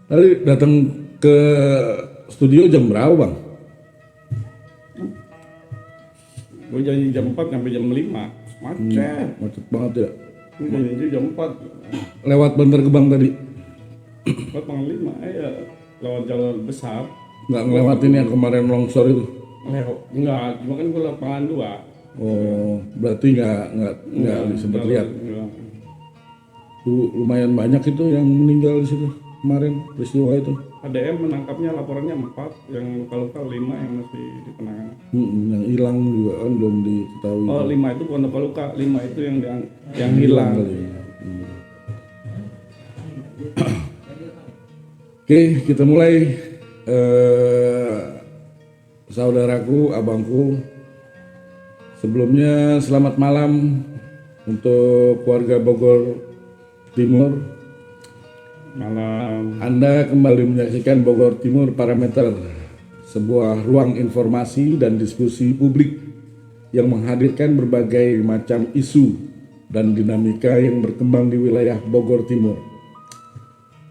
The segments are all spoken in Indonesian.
Tadi datang ke studio jam berapa bang? Gue janji jam 4 sampai jam 5. Macet. Macet banget ya. Gue janji jam 4. Lewat Bantar Gebang tadi. Lewat Panglima, ya. Lewat jalur besar. Nggak ngelewatin yang kemarin longsor itu. Enggak, cuma kan gue lapangan 2. Oh, berarti nggak sempat lihat. Enggak. Tuh, lumayan banyak itu yang meninggal di situ kemarin peristiwa itu. ADM menangkapnya laporannya 4, yang luka-luka 5 yang masih di penanganan. Yang hilang juga kan belum diketahui. Oh, 5 itu bukan luka-luka, 5 itu yang hilang. Kali. Oke, kita mulai. Saudaraku, abangku, sebelumnya selamat malam untuk keluarga Bogor Timur. Malam. Anda kembali menyaksikan Bogor Timur Parameter, sebuah ruang informasi dan diskusi publik yang menghadirkan berbagai macam isu dan dinamika yang berkembang di wilayah Bogor Timur.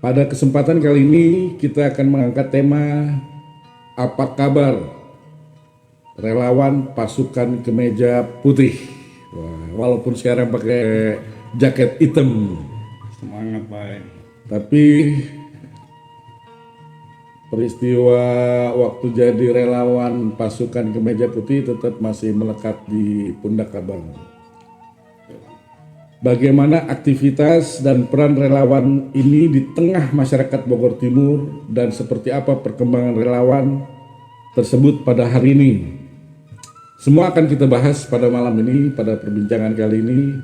Pada kesempatan kali ini kita akan mengangkat tema apa kabar relawan pasukan kemeja putih. Walaupun sekarang pakai jaket hitam, Semangat baik. tapi peristiwa waktu jadi relawan pasukan kemeja putih tetap masih melekat di pundak abang. Bagaimana aktivitas dan peran relawan ini di tengah masyarakat Bogor Timur dan seperti apa perkembangan relawan tersebut pada hari ini. Semua akan kita bahas pada malam ini, pada perbincangan kali ini.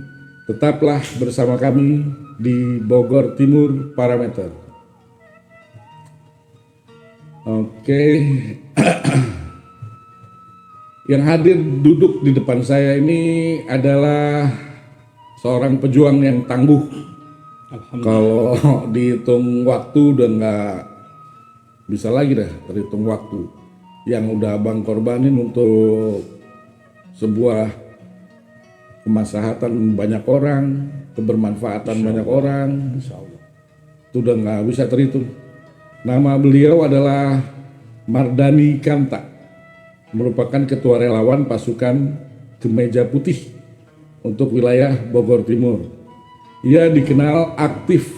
Tetaplah bersama kami di Bogor Timur Parameter. Oke. Yang hadir duduk di depan saya ini adalah seorang pejuang yang tangguh. Kalau dihitung waktu udah nggak bisa lagi dah terhitung waktu yang udah abang korbanin untuk sebuah kemaslahatan banyak orang, kebermanfaatan banyak orang. Itu udah nggak bisa terhitung. Nama beliau adalah Mardani Kanta, merupakan ketua relawan pasukan kemeja putih untuk wilayah Bogor Timur. Ia dikenal aktif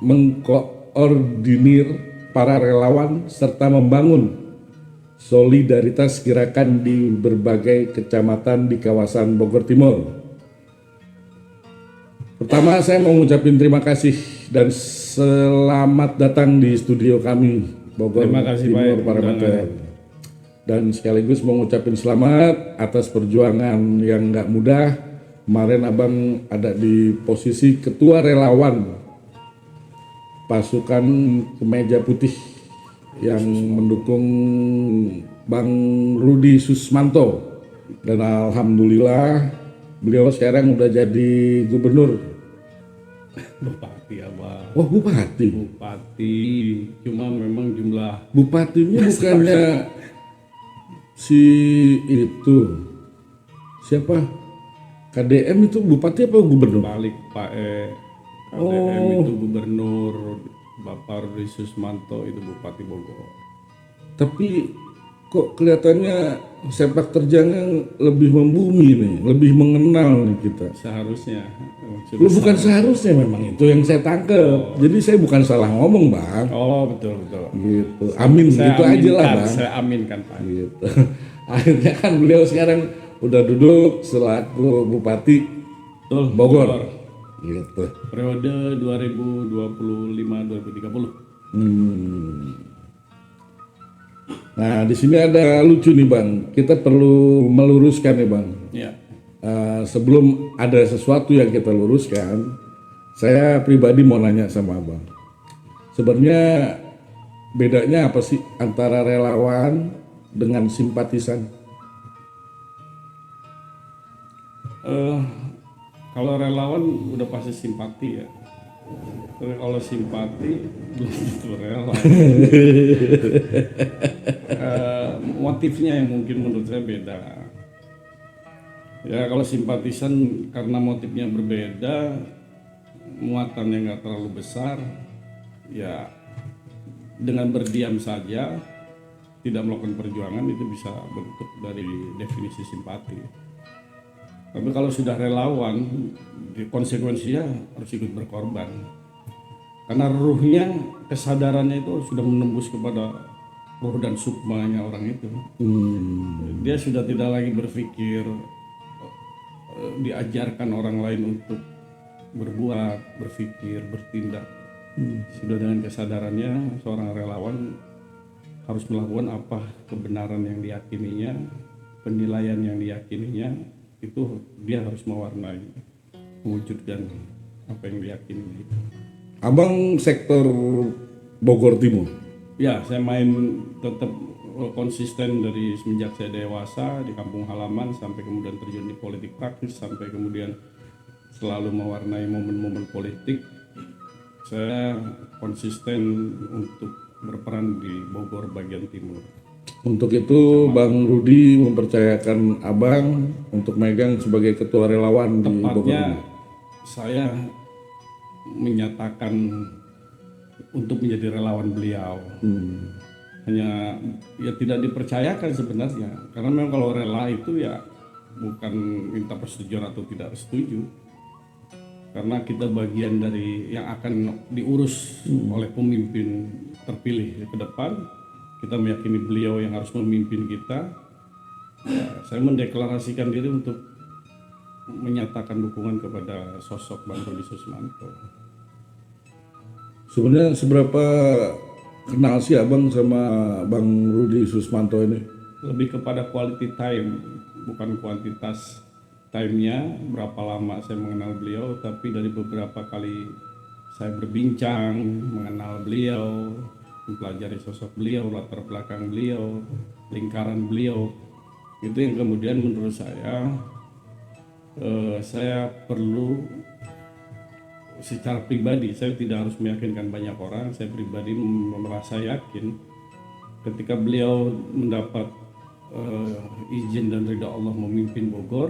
mengkoordinir para relawan serta membangun solidaritas gerakan di berbagai kecamatan di kawasan Bogor Timur. Pertama saya mau ngucapin terima kasih dan selamat datang di studio kami Bogor Timur Parameter. Dan sekaligus mau ngucapin selamat atas perjuangan yang nggak mudah. Kemarin abang ada di posisi ketua relawan pasukan kemeja putih yang mendukung Bang Rudi Susmanto, dan alhamdulillah beliau sekarang udah jadi gubernur. Bupati abang. Oh bupati. Bupati, cuma memang jumlah Bupatinya bukannya si itu siapa? KDM itu bupati apa gubernur? balik Pak KDM itu gubernur, Bapak Rudi Susmanto itu Bupati Bogor. Tapi kok kelihatannya sepak terjangnya lebih membumi nih, lebih mengenal nih kita. Seharusnya. Lu bukan seharusnya, memang itu yang saya tangkep. Jadi saya bukan salah ngomong bang. Oh betul. Gitu. Amin gitu aja lah bang. Saya aminkan Pak. Gitu. Akhirnya kan beliau sekarang udah duduk selaku Bupati Bogor. Gitu. Periode 2025-2030. Nah di sini ada lucu nih bang. Kita perlu meluruskan nih bang. Ya. Sebelum ada sesuatu yang kita luruskan, saya pribadi mau nanya sama abang. Sebenarnya bedanya apa sih antara relawan dengan simpatisan? Kalau relawan udah pasti simpati ya. Tapi kalau simpati belum tentu rela. Motifnya yang mungkin menurut saya beda. Ya kalau simpatisan karena motifnya berbeda, muatannya nggak terlalu besar, ya dengan berdiam saja tidak melakukan perjuangan itu bisa bentuk dari definisi simpati. Tapi kalau sudah relawan, konsekuensinya harus ikut berkorban. Karena ruhnya, kesadarannya itu sudah menembus kepada ruh dan sukmanya orang itu. Dia sudah tidak lagi berpikir diajarkan orang lain untuk berbuat, berpikir, bertindak. Sudah dengan kesadarannya seorang relawan harus melakukan apa kebenaran yang diyakininya, penilaian yang diyakininya, itu dia harus mewarnai, mewujudkan apa yang diyakini. Abang sektor Bogor Timur. Ya, saya main tetap konsisten dari semenjak saya dewasa di kampung halaman sampai kemudian terjun di politik praktis sampai kemudian selalu mewarnai momen-momen politik. Saya konsisten untuk berperan di Bogor bagian timur. Untuk itu Bang Rudi mempercayakan Abang untuk megang sebagai ketua relawan di Bogor Tepatnya Timur. saya menyatakan untuk menjadi relawan beliau. Hanya ya tidak dipercayakan sebenarnya, karena memang kalau rela itu ya bukan minta persetujuan atau tidak setuju, karena kita bagian dari yang akan diurus oleh pemimpin terpilih ke depan. Kita meyakini beliau yang harus memimpin kita. Ya, saya mendeklarasikan diri untuk menyatakan dukungan kepada sosok Bang Rudi Susmanto. Sebenarnya seberapa kenal sih Abang sama Bang Rudi Susmanto ini? Lebih kepada quality time, bukan kuantitas time-nya, berapa lama saya mengenal beliau, tapi dari beberapa kali saya berbincang, mengenal beliau, mempelajari sosok beliau, latar belakang beliau, lingkaran beliau, itu yang kemudian menurut saya perlu secara pribadi, saya tidak harus meyakinkan banyak orang, saya pribadi merasa yakin ketika beliau mendapat izin dan ridha Allah memimpin Bogor,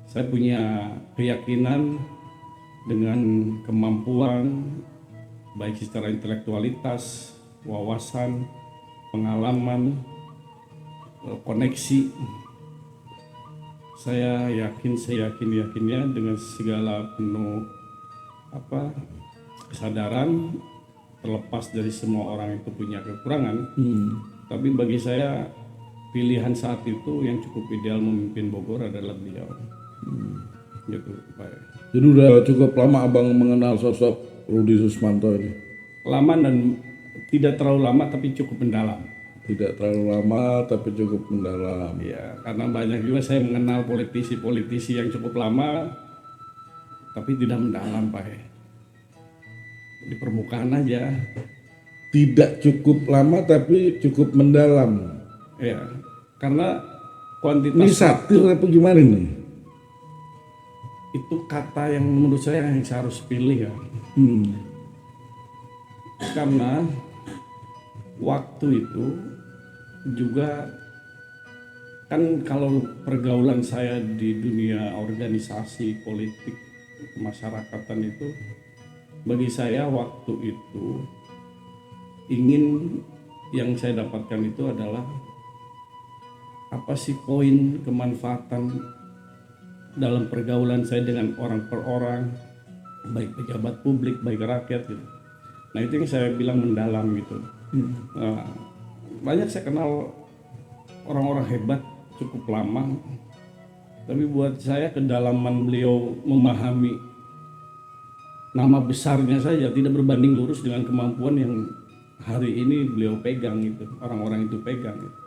saya punya keyakinan dengan kemampuan baik secara intelektualitas, wawasan, pengalaman, koneksi. Saya yakinnya dengan segala penuh kesadaran, terlepas dari semua orang itu punya kekurangan. Tapi bagi saya pilihan saat itu yang cukup ideal memimpin Bogor adalah beliau. Gitu, Pak. Jadi udah cukup lama Abang mengenal sosok Rudi Susmanto ini? Lama dan tidak terlalu lama tapi cukup mendalam. Tidak terlalu lama tapi cukup mendalam. Ya, karena banyak juga saya mengenal politisi-politisi yang cukup lama tapi tidak mendalam, Pak. Di permukaan aja. Tidak cukup lama tapi cukup mendalam. Ya, karena Ini kuantitas satir apa gimana nih? itu kata yang menurut saya yang saya harus pilih ya. Karena waktu itu juga kan kalau pergaulan saya di dunia organisasi politik kemasyarakatan itu, bagi saya waktu itu ingin yang saya dapatkan itu adalah apa sih poin kemanfaatan dalam pergaulan saya dengan orang per orang, baik pejabat publik, baik rakyat gitu. Nah itu yang saya bilang mendalam gitu. Nah, banyak saya kenal orang-orang hebat cukup lama, tapi buat saya kedalaman beliau memahami nama besarnya saja tidak berbanding lurus dengan kemampuan yang hari ini beliau pegang itu, orang-orang itu pegang gitu.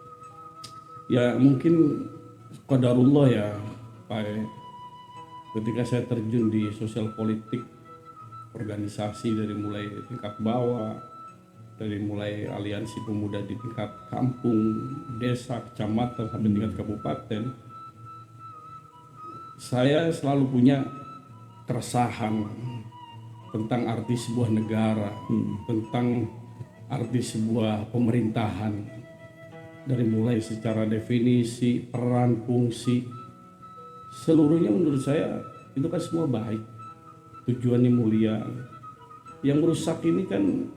Ya mungkin qadarullah ya Pak, ketika saya terjun di sosial politik organisasi dari mulai tingkat bawah, dari mulai aliansi pemuda di tingkat kampung, desa, kecamatan sampai tingkat kabupaten, saya selalu punya keresahan tentang arti sebuah negara, tentang arti sebuah pemerintahan, dari mulai secara definisi, peran, fungsi, seluruhnya menurut saya itu kan semua baik, tujuannya mulia. Yang merusak ini kan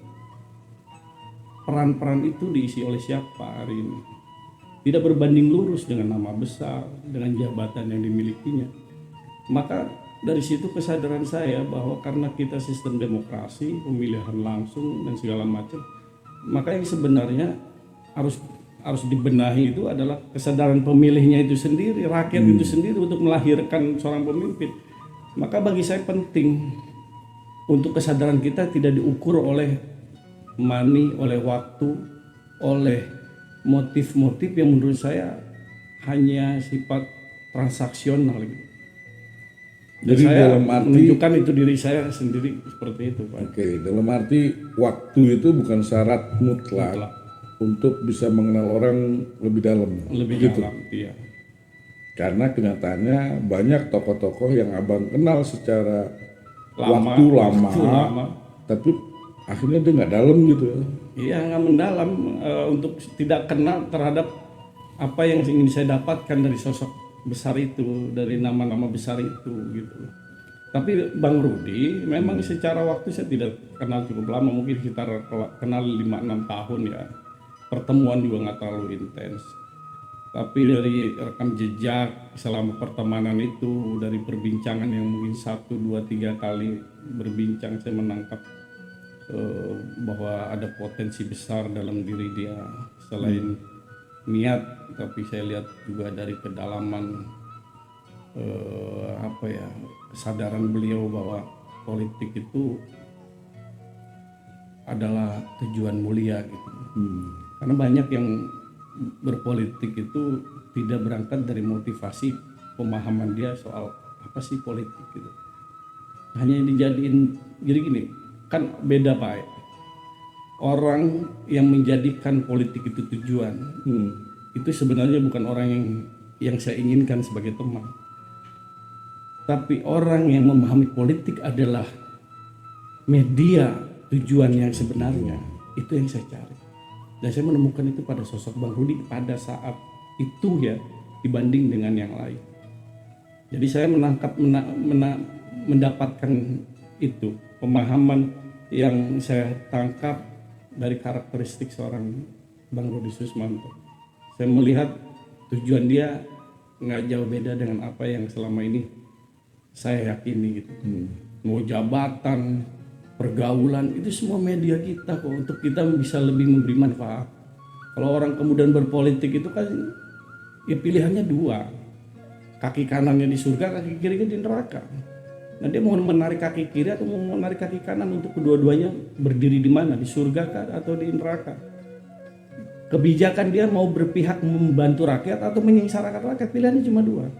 peran-peran itu diisi oleh siapa hari ini. Tidak berbanding lurus dengan nama besar, dengan jabatan yang dimilikinya. Maka dari situ kesadaran saya bahwa karena kita sistem demokrasi, pemilihan langsung dan segala macam, maka yang sebenarnya harus dibenahi itu adalah kesadaran pemilihnya itu sendiri, rakyat itu sendiri untuk melahirkan seorang pemimpin. Maka bagi saya penting untuk kesadaran kita tidak diukur oleh money, oleh waktu, oleh motif-motif yang menurut saya hanya sifat transaksional gitu. Jadi saya dalam arti menunjukkan itu diri saya sendiri seperti itu, Pak. Oke, dalam arti waktu itu bukan syarat mutlak Mutlak. untuk bisa mengenal orang lebih dalam. Lebih gitu. dalam, iya. Karena kenyataannya banyak tokoh-tokoh yang abang kenal secara Lama, waktu lama, lama. tapi akhirnya dia nggak dalam gitu. Iya, nggak mendalam untuk tidak kenal terhadap apa yang ingin saya dapatkan dari sosok besar itu, dari nama-nama besar itu gitu. Tapi Bang Rudi memang secara waktu saya tidak kenal cukup lama, mungkin sekitar kenal 5-6 tahun ya. Pertemuan juga nggak terlalu intens. Tapi dari rekam jejak selama pertemanan itu, dari perbincangan yang mungkin 1, 2, 3 kali berbincang, saya menangkap bahwa ada potensi besar dalam diri dia selain niat, tapi saya lihat juga dari kedalaman kesadaran beliau bahwa politik itu adalah tujuan mulia gitu. Karena banyak yang berpolitik itu tidak berangkat dari motivasi pemahaman dia soal apa sih politik gitu. Hanya dijadiin jadi gini, kan beda Pak. Orang yang menjadikan politik itu tujuan, itu sebenarnya bukan orang yang saya inginkan sebagai teman. Tapi orang yang memahami politik adalah media tujuan yang sebenarnya, itu yang saya cari. Dan saya menemukan itu pada sosok Bang Rudi pada saat itu ya, dibanding dengan yang lain. Jadi saya mendapatkan itu, pemahaman yang saya tangkap dari karakteristik seorang Bang Rudi Susmanto. Saya melihat tujuan dia nggak jauh beda dengan apa yang selama ini saya yakini gitu. Mau jabatan, pergaulan, itu semua media kita kok untuk kita bisa lebih memberi manfaat. Kalau orang kemudian berpolitik itu kan ya pilihannya dua, kaki kanannya di surga, kaki kirinya di neraka. Nah dia mau menarik kaki kiri atau mau menarik kaki kanan, untuk kedua-duanya berdiri di mana, di surga kah atau di neraka. Kebijakan dia mau berpihak membantu rakyat atau menyengsarakan rakyat, pilihannya cuma dua.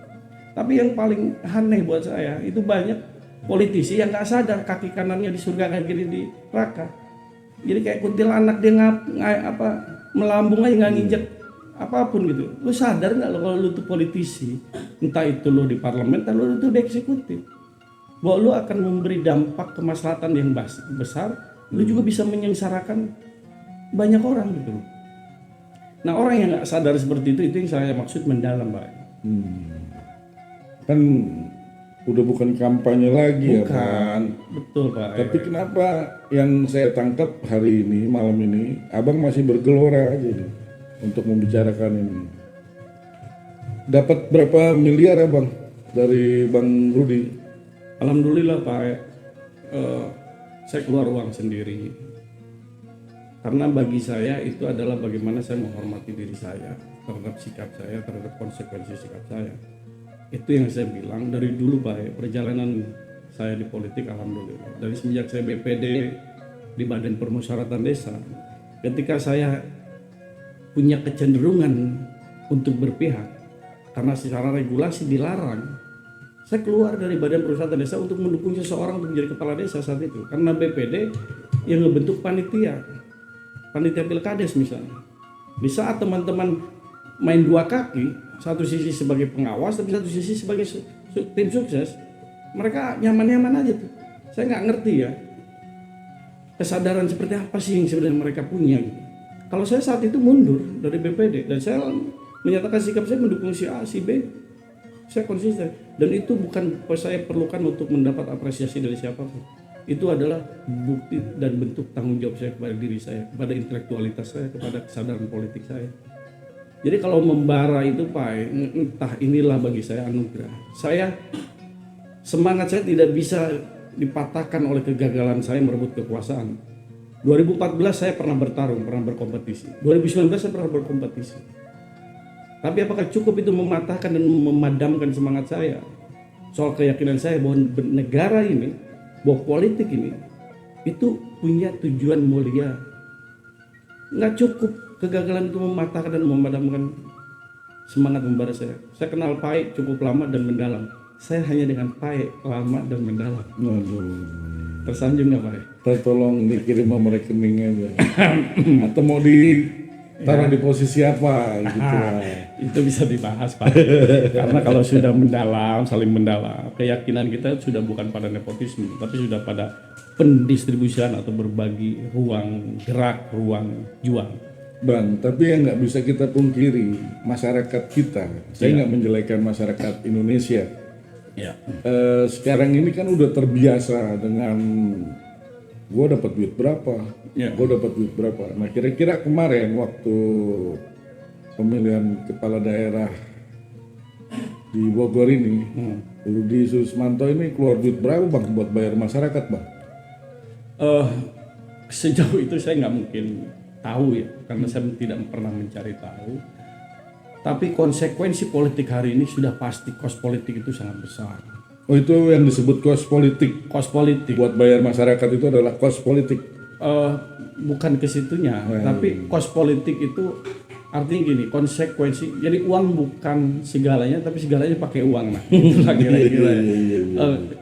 Tapi yang paling aneh buat saya itu banyak politisi yang nggak sadar kaki kanannya di surga, kaki kiri di neraka. Jadi kayak kuntilanak dia melambung aja, nggak nginjek apapun gitu. Lu sadar nggak lo kalau lu tuh politisi, entah itu lu di parlemen, entah lu tuh di eksekutif, bahwa lu akan memberi dampak kemaslahatan yang besar, lu juga bisa menyengsarakan banyak orang gitu. Nah orang yang nggak sadar seperti itu yang saya maksud mendalam, Pak. Kan udah bukan kampanye lagi ya Bukan, Pak. betul Pak. Tapi kenapa yang saya tangkap hari ini, malam ini, abang masih bergelora aja nih untuk membicarakan ini. Dapat berapa miliar ya Bang dari Bang Rudi? Alhamdulillah Pak, saya keluar uang sendiri. Karena bagi saya itu adalah bagaimana saya menghormati diri saya terhadap sikap saya, terhadap konsekuensi sikap saya. Itu yang saya bilang dari dulu Pak, perjalanan saya di politik alhamdulillah. Dari semenjak saya BPD di Badan Permusyawaratan Desa, ketika saya punya kecenderungan untuk berpihak, karena secara regulasi dilarang, saya keluar dari Badan Permusyawaratan Desa untuk mendukung seseorang untuk menjadi kepala desa saat itu. Karena BPD yang ngebentuk panitia Pilkades misalnya. Di saat teman-teman main dua kaki, satu sisi sebagai pengawas, tapi satu sisi sebagai tim sukses, mereka nyaman-nyaman aja tuh. Saya nggak ngerti ya, kesadaran seperti apa sih yang sebenarnya mereka punya gitu. Kalau saya saat itu mundur dari BPD dan saya menyatakan sikap saya mendukung si A, si B, saya konsisten. Dan itu bukan saya perlukan untuk mendapat apresiasi dari siapapun. itu adalah bukti dan bentuk tanggung jawab saya kepada diri saya, kepada intelektualitas saya, kepada kesadaran politik saya. Jadi kalau membara itu Pak, entah inilah bagi saya anugerah. Semangat saya tidak bisa dipatahkan oleh kegagalan saya merebut kekuasaan. 2014 saya pernah bertarung, pernah berkompetisi. 2019 saya pernah berkompetisi. Tapi apakah cukup itu mematahkan dan memadamkan semangat saya? Soal keyakinan saya bahwa negara ini, bahwa politik ini, itu punya tujuan mulia. Nggak cukup kegagalan itu mematahkan dan memadamkan semangat membara saya. Saya kenal Pai cukup lama dan mendalam. Saya hanya dengan Pai lama dan mendalam. Tersanjung nggak Pai? Tolong dikirim nomor rekeningnya aja. Atau mau ditaruh di posisi apa gitu. Itu bisa dibahas Pak. Karena kalau sudah mendalam, saling mendalam, keyakinan kita sudah bukan pada nepotisme, tapi sudah pada pendistribusian atau berbagi ruang gerak, ruang juang. Bang, tapi yang nggak bisa kita pungkiri masyarakat kita, saya nggak menjelekan masyarakat Indonesia. Ya. Sekarang ini kan udah terbiasa dengan gue dapat duit berapa, gue dapat duit berapa. Nah kira-kira kemarin waktu pemilihan kepala daerah di Bogor ini, Rudi Susmanto ini keluar duit berapa bang buat bayar masyarakat bang? Sejauh itu saya nggak mungkin tahu ya, karena saya tidak pernah mencari tahu. Tapi konsekuensi politik hari ini sudah pasti, kos politik itu sangat besar. Oh itu yang disebut kos politik. Kos politik. Buat bayar masyarakat itu adalah kos politik. Bukan ke situnya, tapi kos politik itu artinya gini, konsekuensi. Jadi uang bukan segalanya, tapi segalanya pakai uang. Nah, itulah kira-kira.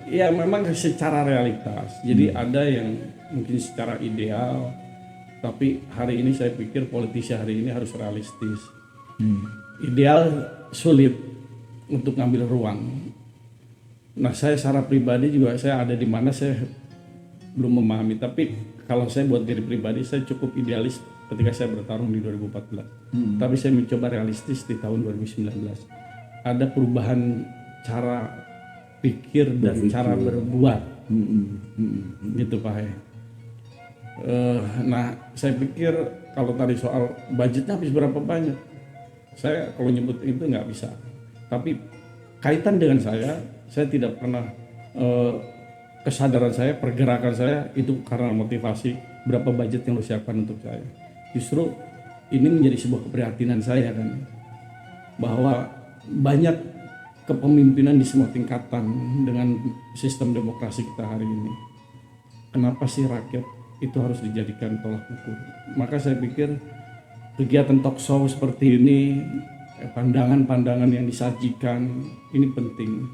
Ya memang secara realitas. Jadi ada yang mungkin secara ideal, tapi hari ini saya pikir politisi hari ini harus realistis. Ideal sulit untuk ngambil ruang. Nah saya secara pribadi juga saya ada di mana saya belum memahami. Tapi kalau saya buat diri pribadi saya cukup idealis ketika saya bertarung di 2014. Tapi saya mencoba realistis di tahun 2019. Ada perubahan cara pikir dan cara berbuat. Gitu Pak. Nah saya pikir kalau tadi soal budgetnya habis berapa banyak, saya kalau nyebut itu nggak bisa. Tapi kaitan dengan saya tidak pernah kesadaran saya, pergerakan saya itu karena motivasi berapa budget yang lo siapkan untuk saya. Justru ini menjadi sebuah keprihatinan saya kan, bahwa banyak kepemimpinan di semua tingkatan dengan sistem demokrasi kita hari ini. Kenapa sih rakyat itu harus dijadikan tolak ukur? Maka saya pikir kegiatan talk show seperti ini, pandangan-pandangan yang disajikan ini penting.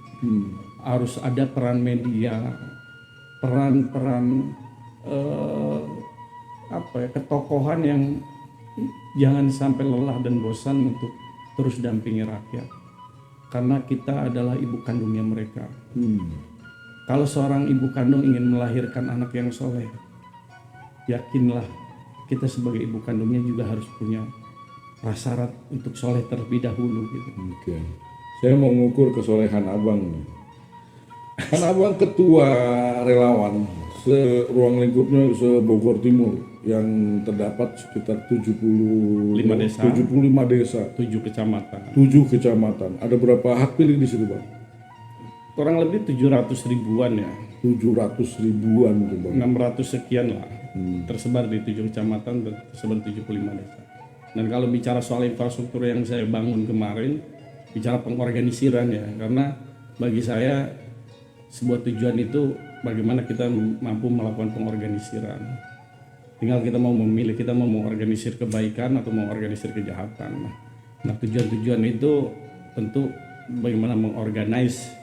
Harus ada peran media, peran-peran ketokohan yang jangan sampai lelah dan bosan untuk terus dampingi rakyat. Karena kita adalah ibu kandungnya mereka. Kalau seorang ibu kandung ingin melahirkan anak yang soleh, yakinlah kita sebagai ibu kandungnya juga harus punya prasyarat untuk soleh terlebih dahulu gitu. Oke. Saya mau ngukur kesolehan abang. Kan abang ketua relawan ruang lingkupnya se-Bogor Timur yang terdapat sekitar 75 desa, 7 kecamatan. 7 kecamatan. Ada berapa hak pilih di situ, Bang? Kurang lebih 700 ribuan ya. 700 ribuan tuh, Bang. 600 sekian lah. Tersebar di 7 kecamatan dan tersebar 75 desa. Dan kalau bicara soal infrastruktur yang saya bangun kemarin, bicara pengorganisiran ya, karena bagi saya sebuah tujuan itu bagaimana kita mampu melakukan pengorganisiran. Tinggal kita mau memilih, kita mau mengorganisir kebaikan atau mau mengorganisir kejahatan. Nah tujuan-tujuan itu tentu bagaimana mengorganize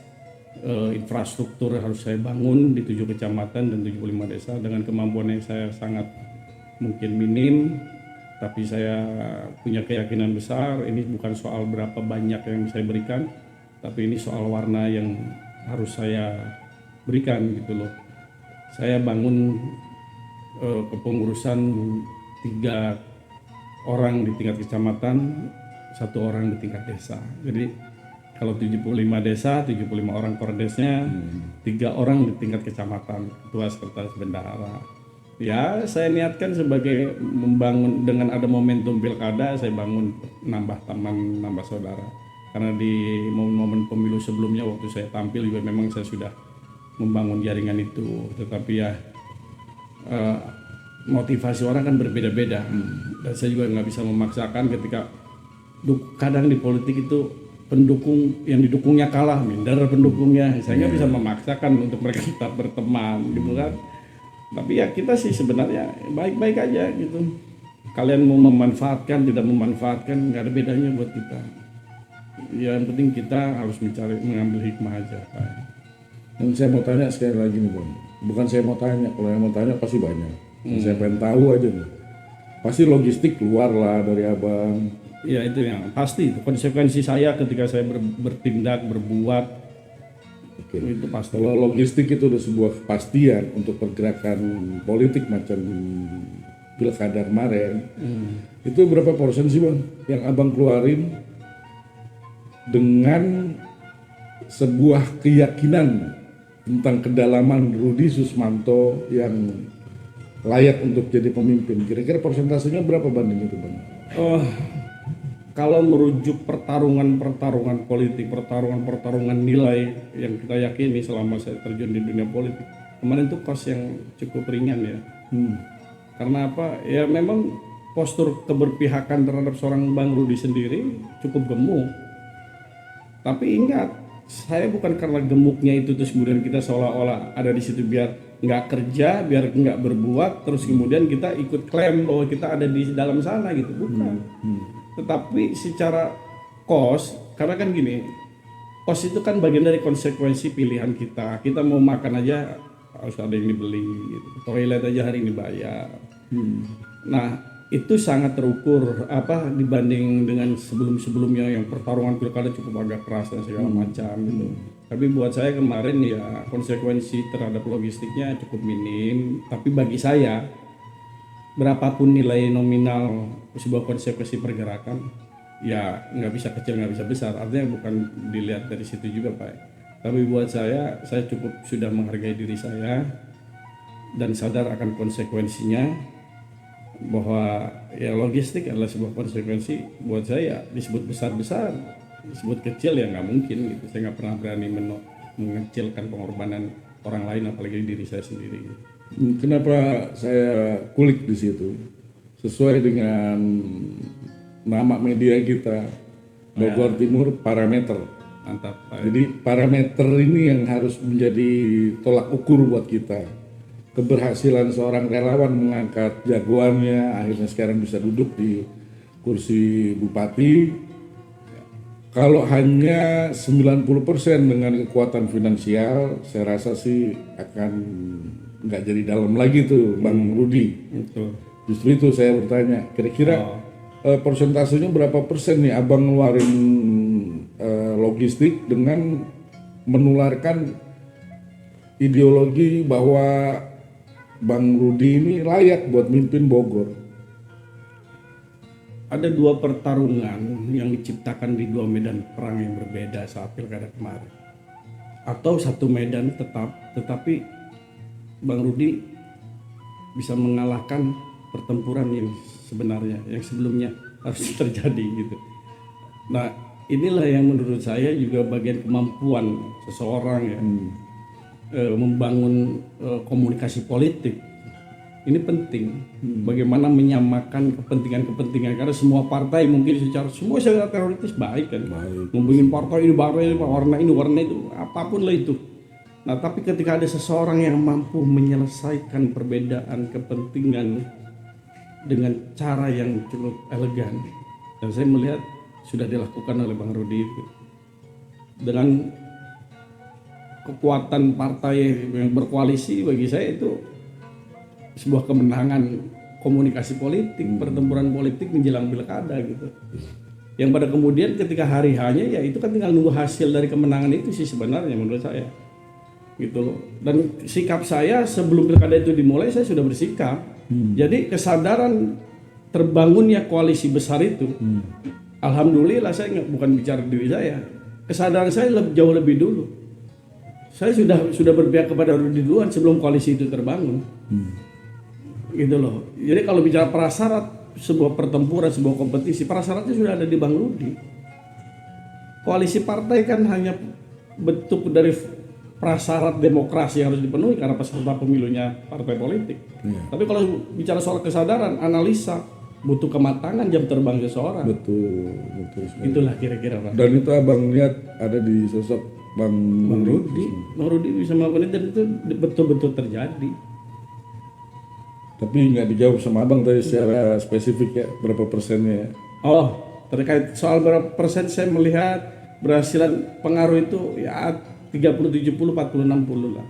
infrastruktur harus saya bangun di 7 kecamatan dan 75 desa dengan kemampuan yang saya sangat mungkin minim, tapi saya punya keyakinan besar. Ini bukan soal berapa banyak yang saya berikan, tapi ini soal warna yang harus saya berikan gitu loh. Saya bangun kepengurusan 3 orang di tingkat kecamatan, 1 orang di tingkat desa. Jadi Kalau 75 desa, 75 orang kordesnya, 3 orang di tingkat kecamatan, ketua, sekretaris, bendahara. Ya, saya niatkan sebagai membangun dengan ada momentum pilkada, saya bangun nambah teman, nambah saudara. Karena di momen-momen pemilu sebelumnya waktu saya tampil juga memang saya sudah membangun jaringan itu. Tetapi ya motivasi orang kan berbeda-beda. Dan saya juga nggak bisa memaksakan ketika kadang di politik itu pendukung yang didukungnya kalah, minder pendukungnya. Saya nggak bisa memaksakan untuk mereka tetap berteman, gitu kan. Tapi ya kita sih sebenarnya baik-baik aja gitu. Kalian mau memanfaatkan, tidak memanfaatkan, nggak ada bedanya buat kita. Ya, yang penting kita harus mengambil hikmah aja, Pak. Dan saya mau tanya sekali lagi nih Bang. Bukan saya mau tanya, kalau yang mau tanya pasti banyak. Saya pengen tahu aja nih. Pasti logistik keluar lah dari Abang. Ya itu yang pasti, konsekuensi saya ketika saya bertindak, berbuat, Oke. itu pasti. Kalau logistik itu udah sebuah kepastian untuk pergerakan politik macam pilkada kemarin, itu berapa persen sih Bang yang Abang keluarin dengan sebuah keyakinan tentang kedalaman Rudi Susmanto yang layak untuk jadi pemimpin? Kira-kira persentasenya berapa banding itu Bang? Kalau merujuk pertarungan politik, pertarungan nilai yang kita yakini selama saya terjun di dunia politik, kemarin itu kos yang cukup ringan ya. Karena apa? Ya memang postur keberpihakan terhadap seorang Bang Rudi sendiri cukup gemuk. Tapi ingat, saya bukan karena gemuknya itu terus kemudian kita seolah-olah ada di situ biar nggak kerja, biar nggak berbuat, terus kemudian kita ikut klaim bahwa kita ada di dalam sana gitu, bukan. Tetapi secara kos, karena kan gini, kos itu kan bagian dari konsekuensi pilihan kita. Kita mau makan aja harus ada yang dibeli, gitu. Toilet aja hari ini bayar. Nah, itu sangat terukur dibanding dengan sebelum-sebelumnya yang pertarungan pilkada cukup agak keras dan segala macam gitu. Tapi buat saya kemarin ya konsekuensi terhadap logistiknya cukup minim. Tapi bagi saya berapapun nilai nominal sebuah konsekuensi pergerakan, ya nggak bisa kecil nggak bisa besar. Artinya bukan dilihat dari situ juga Pak. Tapi buat saya cukup sudah menghargai diri saya dan sadar akan konsekuensinya, bahwa ya logistik adalah sebuah konsekuensi. Buat saya disebut besar-besar, disebut kecil ya nggak mungkin gitu. Saya nggak pernah berani mengecilkan pengorbanan orang lain, apalagi diri saya sendiri gitu. Kenapa saya kulik di situ? Sesuai dengan nama media kita, Bogor Timur Parameter. Mantap Pak. Jadi parameter ini yang harus menjadi tolak ukur buat kita. Keberhasilan seorang relawan mengangkat jagoannya, akhirnya sekarang bisa duduk di kursi bupati. Kalau hanya 90% dengan kekuatan finansial, saya rasa sih akan nggak jadi dalam lagi tuh Bang Rudi. Betul. Justru itu saya bertanya, kira-kira persentasenya berapa persen nih Abang ngeluarin logistik dengan menularkan ideologi bahwa Bang Rudi ini layak buat mimpin Bogor? Ada dua pertarungan yang diciptakan di dua medan perang yang berbeda saat pilkada kemarin. Atau satu medan tetapi Bang Rudi bisa mengalahkan pertempuran yang sebenarnya, yang sebelumnya harus terjadi gitu. Nah, inilah yang menurut saya juga bagian kemampuan seseorang ya, membangun komunikasi politik. Ini penting, bagaimana menyamakan kepentingan-kepentingan, karena semua partai mungkin semua secara teoritis baik kan, membangun partai ini, warna itu, apapun lah itu. Nah, tapi ketika ada seseorang yang mampu menyelesaikan perbedaan kepentingan dengan cara yang cukup elegan, dan saya melihat sudah dilakukan oleh Bang Rudi itu, dengan kekuatan partai yang berkoalisi, bagi saya itu sebuah kemenangan komunikasi politik, pertempuran politik menjelang pilkada gitu. Yang pada kemudian ketika hari hanya ya itu kan tinggal nunggu hasil dari kemenangan itu sih sebenarnya menurut saya. Gitu loh. Dan sikap saya sebelum pilkada itu dimulai saya sudah bersikap. Jadi kesadaran terbangunnya koalisi besar itu, alhamdulillah saya bukan bicara diri saya. kesadaran saya jauh lebih dulu. Saya sudah berpihak kepada Rudi duluan sebelum koalisi itu terbangun. Gitu loh. Jadi kalau bicara prasyarat sebuah pertempuran, sebuah kompetisi, prasyaratnya sudah ada di Bang Rudi. Koalisi partai kan hanya bentuk dari prasyarat demokrasi yang harus dipenuhi karena peserta pemilunya partai politik. Tapi kalau bicara soal kesadaran, analisa, butuh kematangan jam terbang seseorang. Betul. Itulah kira-kira Pak. Dan itu abang lihat ada di sosok Bang Rudi. Bang Rudi bisa melakukan itu dan itu betul-betul terjadi. Tapi nggak dijawab sama abang tadi secara spesifik ya, berapa persennya ya? Oh, terkait soal berapa persen saya melihat berhasilan pengaruh itu ya 30-70, 40-60 lah.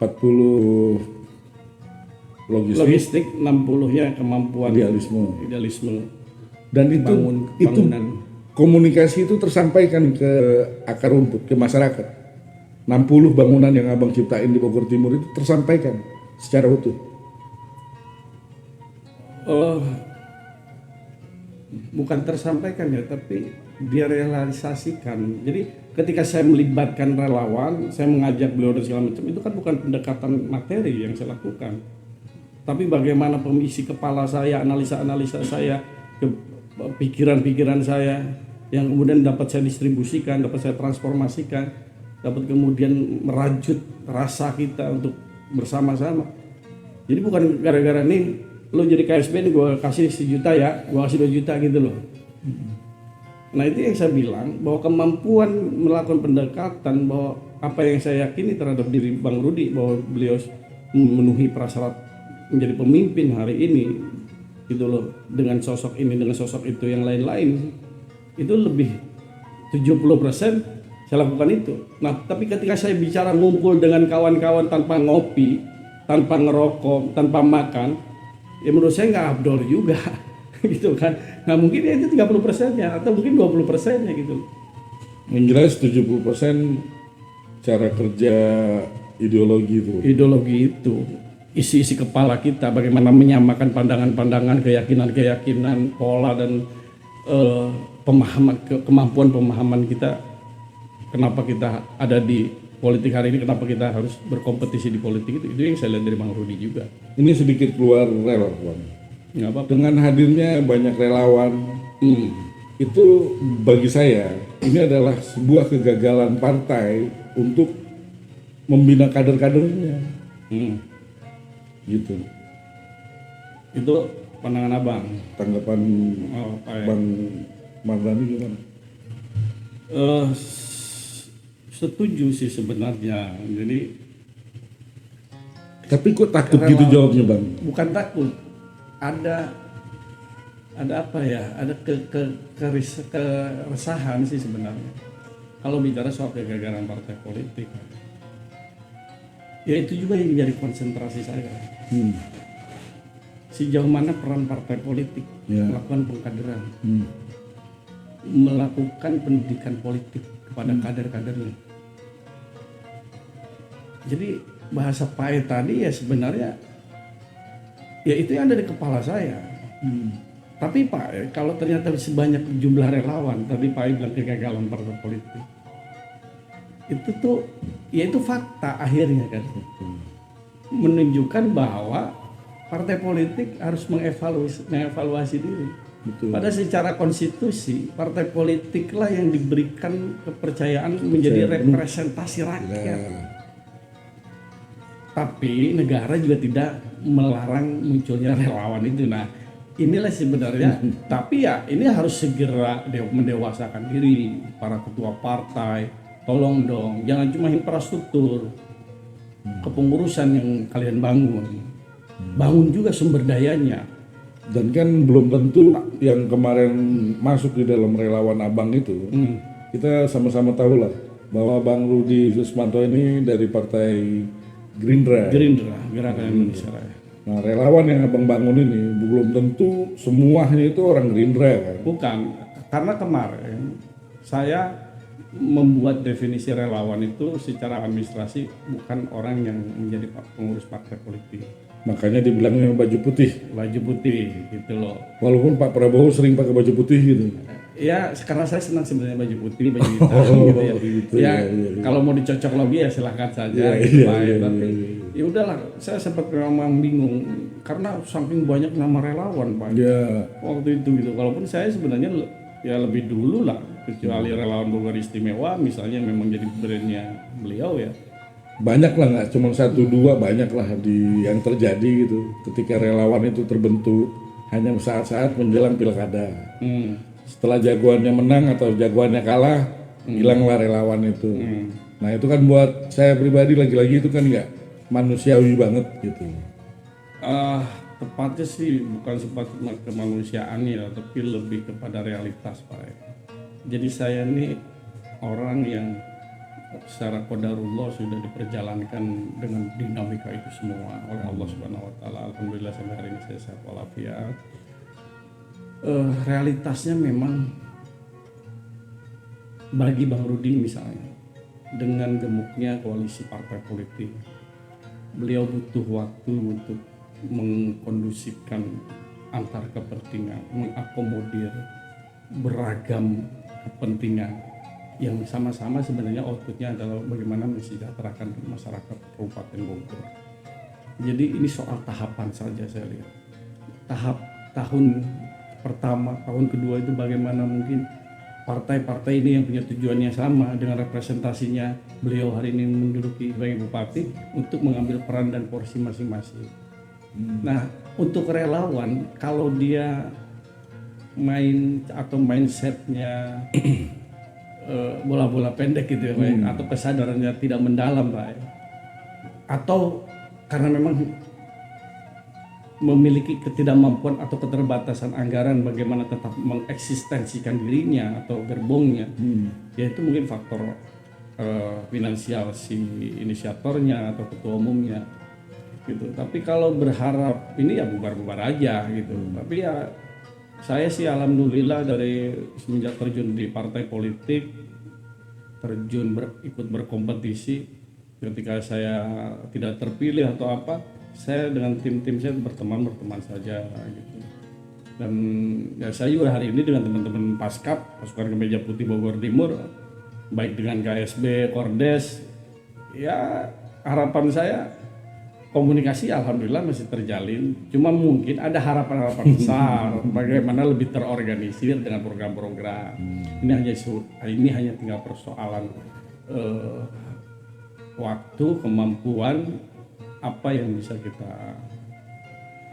40 Logistik 60-nya kemampuan idealisme. Dan itu bangunan. Komunikasi itu tersampaikan ke akar rumput, ke masyarakat. 60 bangunan yang abang ciptain di Bogor Timur itu tersampaikan secara utuh. Bukan tersampaikan ya, tapi direalisasikan. Jadi ketika saya melibatkan relawan, saya mengajak beliau dan segala macam, itu kan bukan pendekatan materi yang saya lakukan. Tapi bagaimana pengisi kepala saya, analisa-analisa saya, pikiran-pikiran saya yang kemudian dapat saya distribusikan, dapat saya transformasikan, dapat kemudian merajut rasa kita untuk bersama-sama. Jadi bukan gara-gara nih lo jadi KSB nih gue kasih 1 juta ya, gue kasih 2 juta gitu loh. Nah itu yang saya bilang bahwa kemampuan melakukan pendekatan, bahwa apa yang saya yakini terhadap diri Bang Rudi, bahwa beliau memenuhi prasyarat menjadi pemimpin hari ini gitu loh, dengan sosok ini, dengan sosok itu, yang lain-lain, itu lebih 70% saya lakukan itu. Nah tapi ketika saya bicara ngumpul dengan kawan-kawan tanpa ngopi, tanpa ngerokok, tanpa makan, ya menurut saya nggak abdor juga gitu kan. Nah mungkin ya itu 30%-nya atau mungkin 20%-nya gitu. Yang jelas 70% cara kerja ideologi itu. Ideologi itu isi-isi kepala kita, bagaimana menyamakan pandangan-pandangan, keyakinan-keyakinan, pola dan pemahaman, kemampuan pemahaman kita. Kenapa kita ada di politik hari ini, kenapa kita harus berkompetisi di politik, itu yang saya lihat dari Bang Rudi juga. Ini sedikit keluar relawan. Nggak apa-apa. Dengan hadirnya banyak relawan, itu bagi saya ini adalah sebuah kegagalan partai untuk membina kader-kadernya. Gitu. Itu pandangan abang. Tanggapan Bang Mardhani gimana? Setuju sih sebenarnya. Jadi tapi kok takut gitu jawabnya Bang? Bukan takut. Ada apa ya? Ada keresahan sih sebenarnya. Kalau bicara soal kegagalan partai politik, ya itu juga yang menjadi konsentrasi saya. Sejauh mana peran partai politik melakukan pengkaderan, melakukan pendidikan politik kepada kader-kadernya. Jadi bahasa PAE tadi ya sebenarnya ya itu yang ada di kepala saya. Tapi Pak, kalau ternyata sebanyak jumlah relawan, tadi Pak bilang kegagalan partai politik, itu tuh ya itu fakta akhirnya kan, menunjukkan bahwa partai politik harus mengevaluasi diri. Betul. Pada secara konstitusi, partai politiklah yang diberikan kepercayaan menjadi representasi rakyat. Tapi negara juga tidak melarang munculnya relawan itu. Nah, inilah sebenarnya. Tapi ya ini harus segera mendewasakan diri para ketua partai. Tolong dong, jangan cuma infrastruktur, kepengurusan yang kalian bangun. Bangun juga sumber dayanya. Dan kan belum tentu yang kemarin masuk di dalam relawan abang itu, kita sama-sama tahu lah bahwa Bang Rudi Susmanto ini dari partai Gerindra, Gerakan Indonesia Raya. Nah relawan yang abang bangun ini belum tentu semuanya itu orang Gerindra kan? Bukan, karena kemarin saya membuat definisi relawan itu secara administrasi bukan orang yang menjadi pengurus partai politik. Makanya dibilangnya baju putih. Baju putih gitu loh. Walaupun Pak Prabowo sering pakai baju putih gitu. Ya karena saya senang sebenarnya baju putih, baju hitam gitu ya. gitu Ya, ya. kalau mau dicocok logi ya silahkan saja Iya, gitu iya, Pak. iya, Tapi iya. ya udahlah, saya sempat memang bingung karena saking banyak nama relawan Pak. Ya, Waktu itu gitu. Walaupun saya sebenarnya ya lebih dulu lah, kecuali relawan Bogor Istimewa misalnya memang jadi brandnya beliau ya. banyak lah, nggak cuma satu dua, banyak lah di yang terjadi gitu ketika relawan itu terbentuk hanya saat-saat menjelang pilkada. Hmm. Setelah jagoannya menang atau jagoannya kalah, hilanglah relawan itu. Nah itu kan buat saya pribadi lagi-lagi itu kan nggak manusiawi banget gitu. Ah, tepatnya sih bukan sempat kemanusiaan ya, tapi lebih kepada realitas Pak. Jadi saya ini orang yang secara qadarullah sudah diperjalankan dengan dinamika itu semua oleh Allah Subhanahu wa taala. Alhamdulillah sampai hari ini saya sehat walafiat. Realitasnya memang bagi Bang Rudi misalnya dengan gemuknya koalisi partai politik, beliau butuh waktu untuk mengkondusifkan antar kepentingan, mengakomodir beragam kepentingan yang sama-sama sebenarnya outputnya adalah bagaimana mensejahterakan masyarakat Kabupaten Bogor. Jadi ini soal tahapan saja saya lihat. Tahap tahun pertama, tahun kedua itu bagaimana mungkin partai-partai ini yang punya tujuannya sama dengan representasinya beliau hari ini menduduki sebagai bupati untuk mengambil peran dan porsi masing-masing. Nah, untuk relawan kalau dia main atau mindsetnya bola-bola pendek gitu ya Pak, atau kesadarannya tidak mendalam Pak, atau karena memang memiliki ketidakmampuan atau keterbatasan anggaran bagaimana tetap mengeksistensikan dirinya atau gerbongnya, ya itu mungkin faktor finansial si inisiatornya atau ketua umumnya gitu. Tapi kalau berharap ini ya bubar-bubar aja gitu. Tapi ya saya sih alhamdulillah dari semenjak terjun di partai politik, ikut berkompetisi, ketika saya tidak terpilih atau apa, saya dengan tim-tim saya berteman saja gitu. Dan ya saya juga hari ini dengan teman-teman Paskap, pasukan kemeja putih Bogor Timur, baik dengan KSB, Kordes, ya harapan saya komunikasi alhamdulillah masih terjalin. Cuma mungkin ada harapan-harapan besar bagaimana lebih terorganisir dengan program-program. Ini hanya tinggal persoalan waktu, kemampuan apa yang bisa kita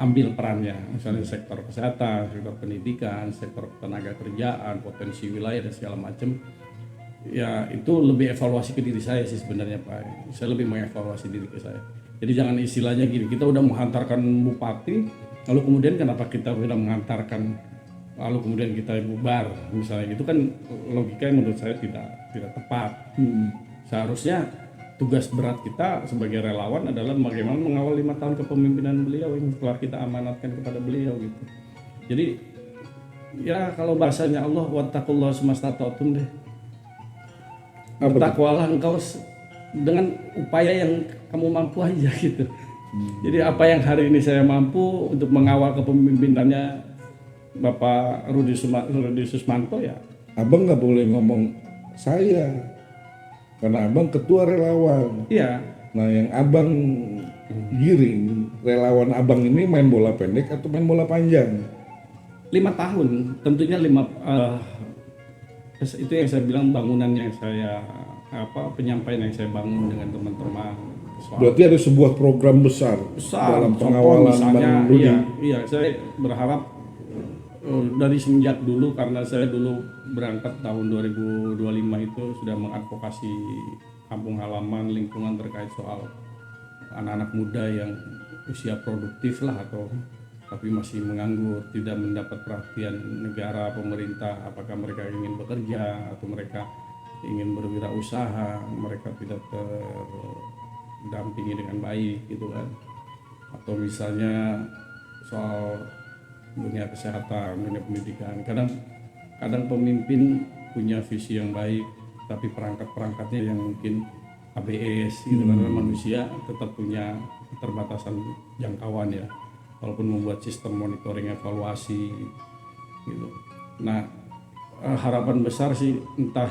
ambil perannya. Misalnya sektor kesehatan, sektor pendidikan, sektor tenaga kerjaan, potensi wilayah dan segala macam. Ya itu lebih evaluasi ke diri saya sih sebenarnya Pak. Saya lebih mengevaluasi diri ke saya. Jadi jangan istilahnya gini, kita udah menghantarkan bupati, lalu kemudian kenapa kita sudah menghantarkan, lalu kemudian kita bubar, misalnya itu kan logika yang menurut saya tidak tepat. Seharusnya tugas berat kita sebagai relawan adalah bagaimana mengawal 5 tahun kepemimpinan beliau yang telah kita amanatkan kepada beliau gitu. Jadi ya kalau bahasanya Allah wattaqullah sumastata'tum deh. Bertakwalah engkau dengan upaya yang kamu mampu aja gitu. Jadi apa yang hari ini saya mampu untuk mengawal kepemimpinannya Bapak Rudi Susmanto ya. Abang nggak boleh ngomong saya, karena abang ketua relawan. Iya. Nah yang abang giring, relawan abang ini main bola pendek atau main bola panjang? 5 tahun, tentunya itu yang saya bilang bangunan yang saya penyampaian yang saya bangun dengan teman-teman. Berarti ada sebuah program besar dalam pengawalan misalnya, Bang Rudi. Iya, saya berharap dari semenjak dulu karena saya dulu berangkat tahun 2025 itu sudah mengadvokasi kampung halaman, lingkungan terkait soal anak-anak muda yang usia produktif lah atau tapi masih menganggur, tidak mendapat perhatian negara, pemerintah, apakah mereka ingin bekerja atau mereka ingin berwirausaha, mereka tidak terdampingi dengan baik gitu kan. Atau misalnya soal dunia kesehatan, dunia pendidikan. Kadang pemimpin punya visi yang baik, tapi perangkat-perangkatnya yang mungkin ABS gitu karena manusia tetap punya keterbatasan jangkauan ya. Walaupun membuat sistem monitoring evaluasi gitu. Nah, harapan besar sih, entah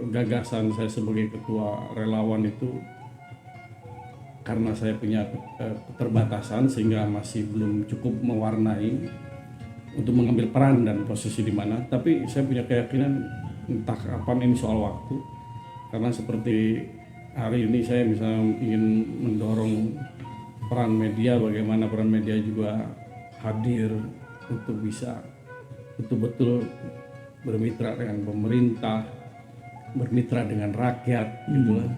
gagasan saya sebagai ketua relawan itu karena saya punya keterbatasan sehingga masih belum cukup mewarnai untuk mengambil peran dan posisi di mana. Tapi saya punya keyakinan entah kapan ini soal waktu, karena seperti hari ini saya misalnya ingin mendorong peran media, bagaimana peran media juga hadir untuk bisa betul-betul bermitra dengan pemerintah, bermitra dengan rakyat gitu lah.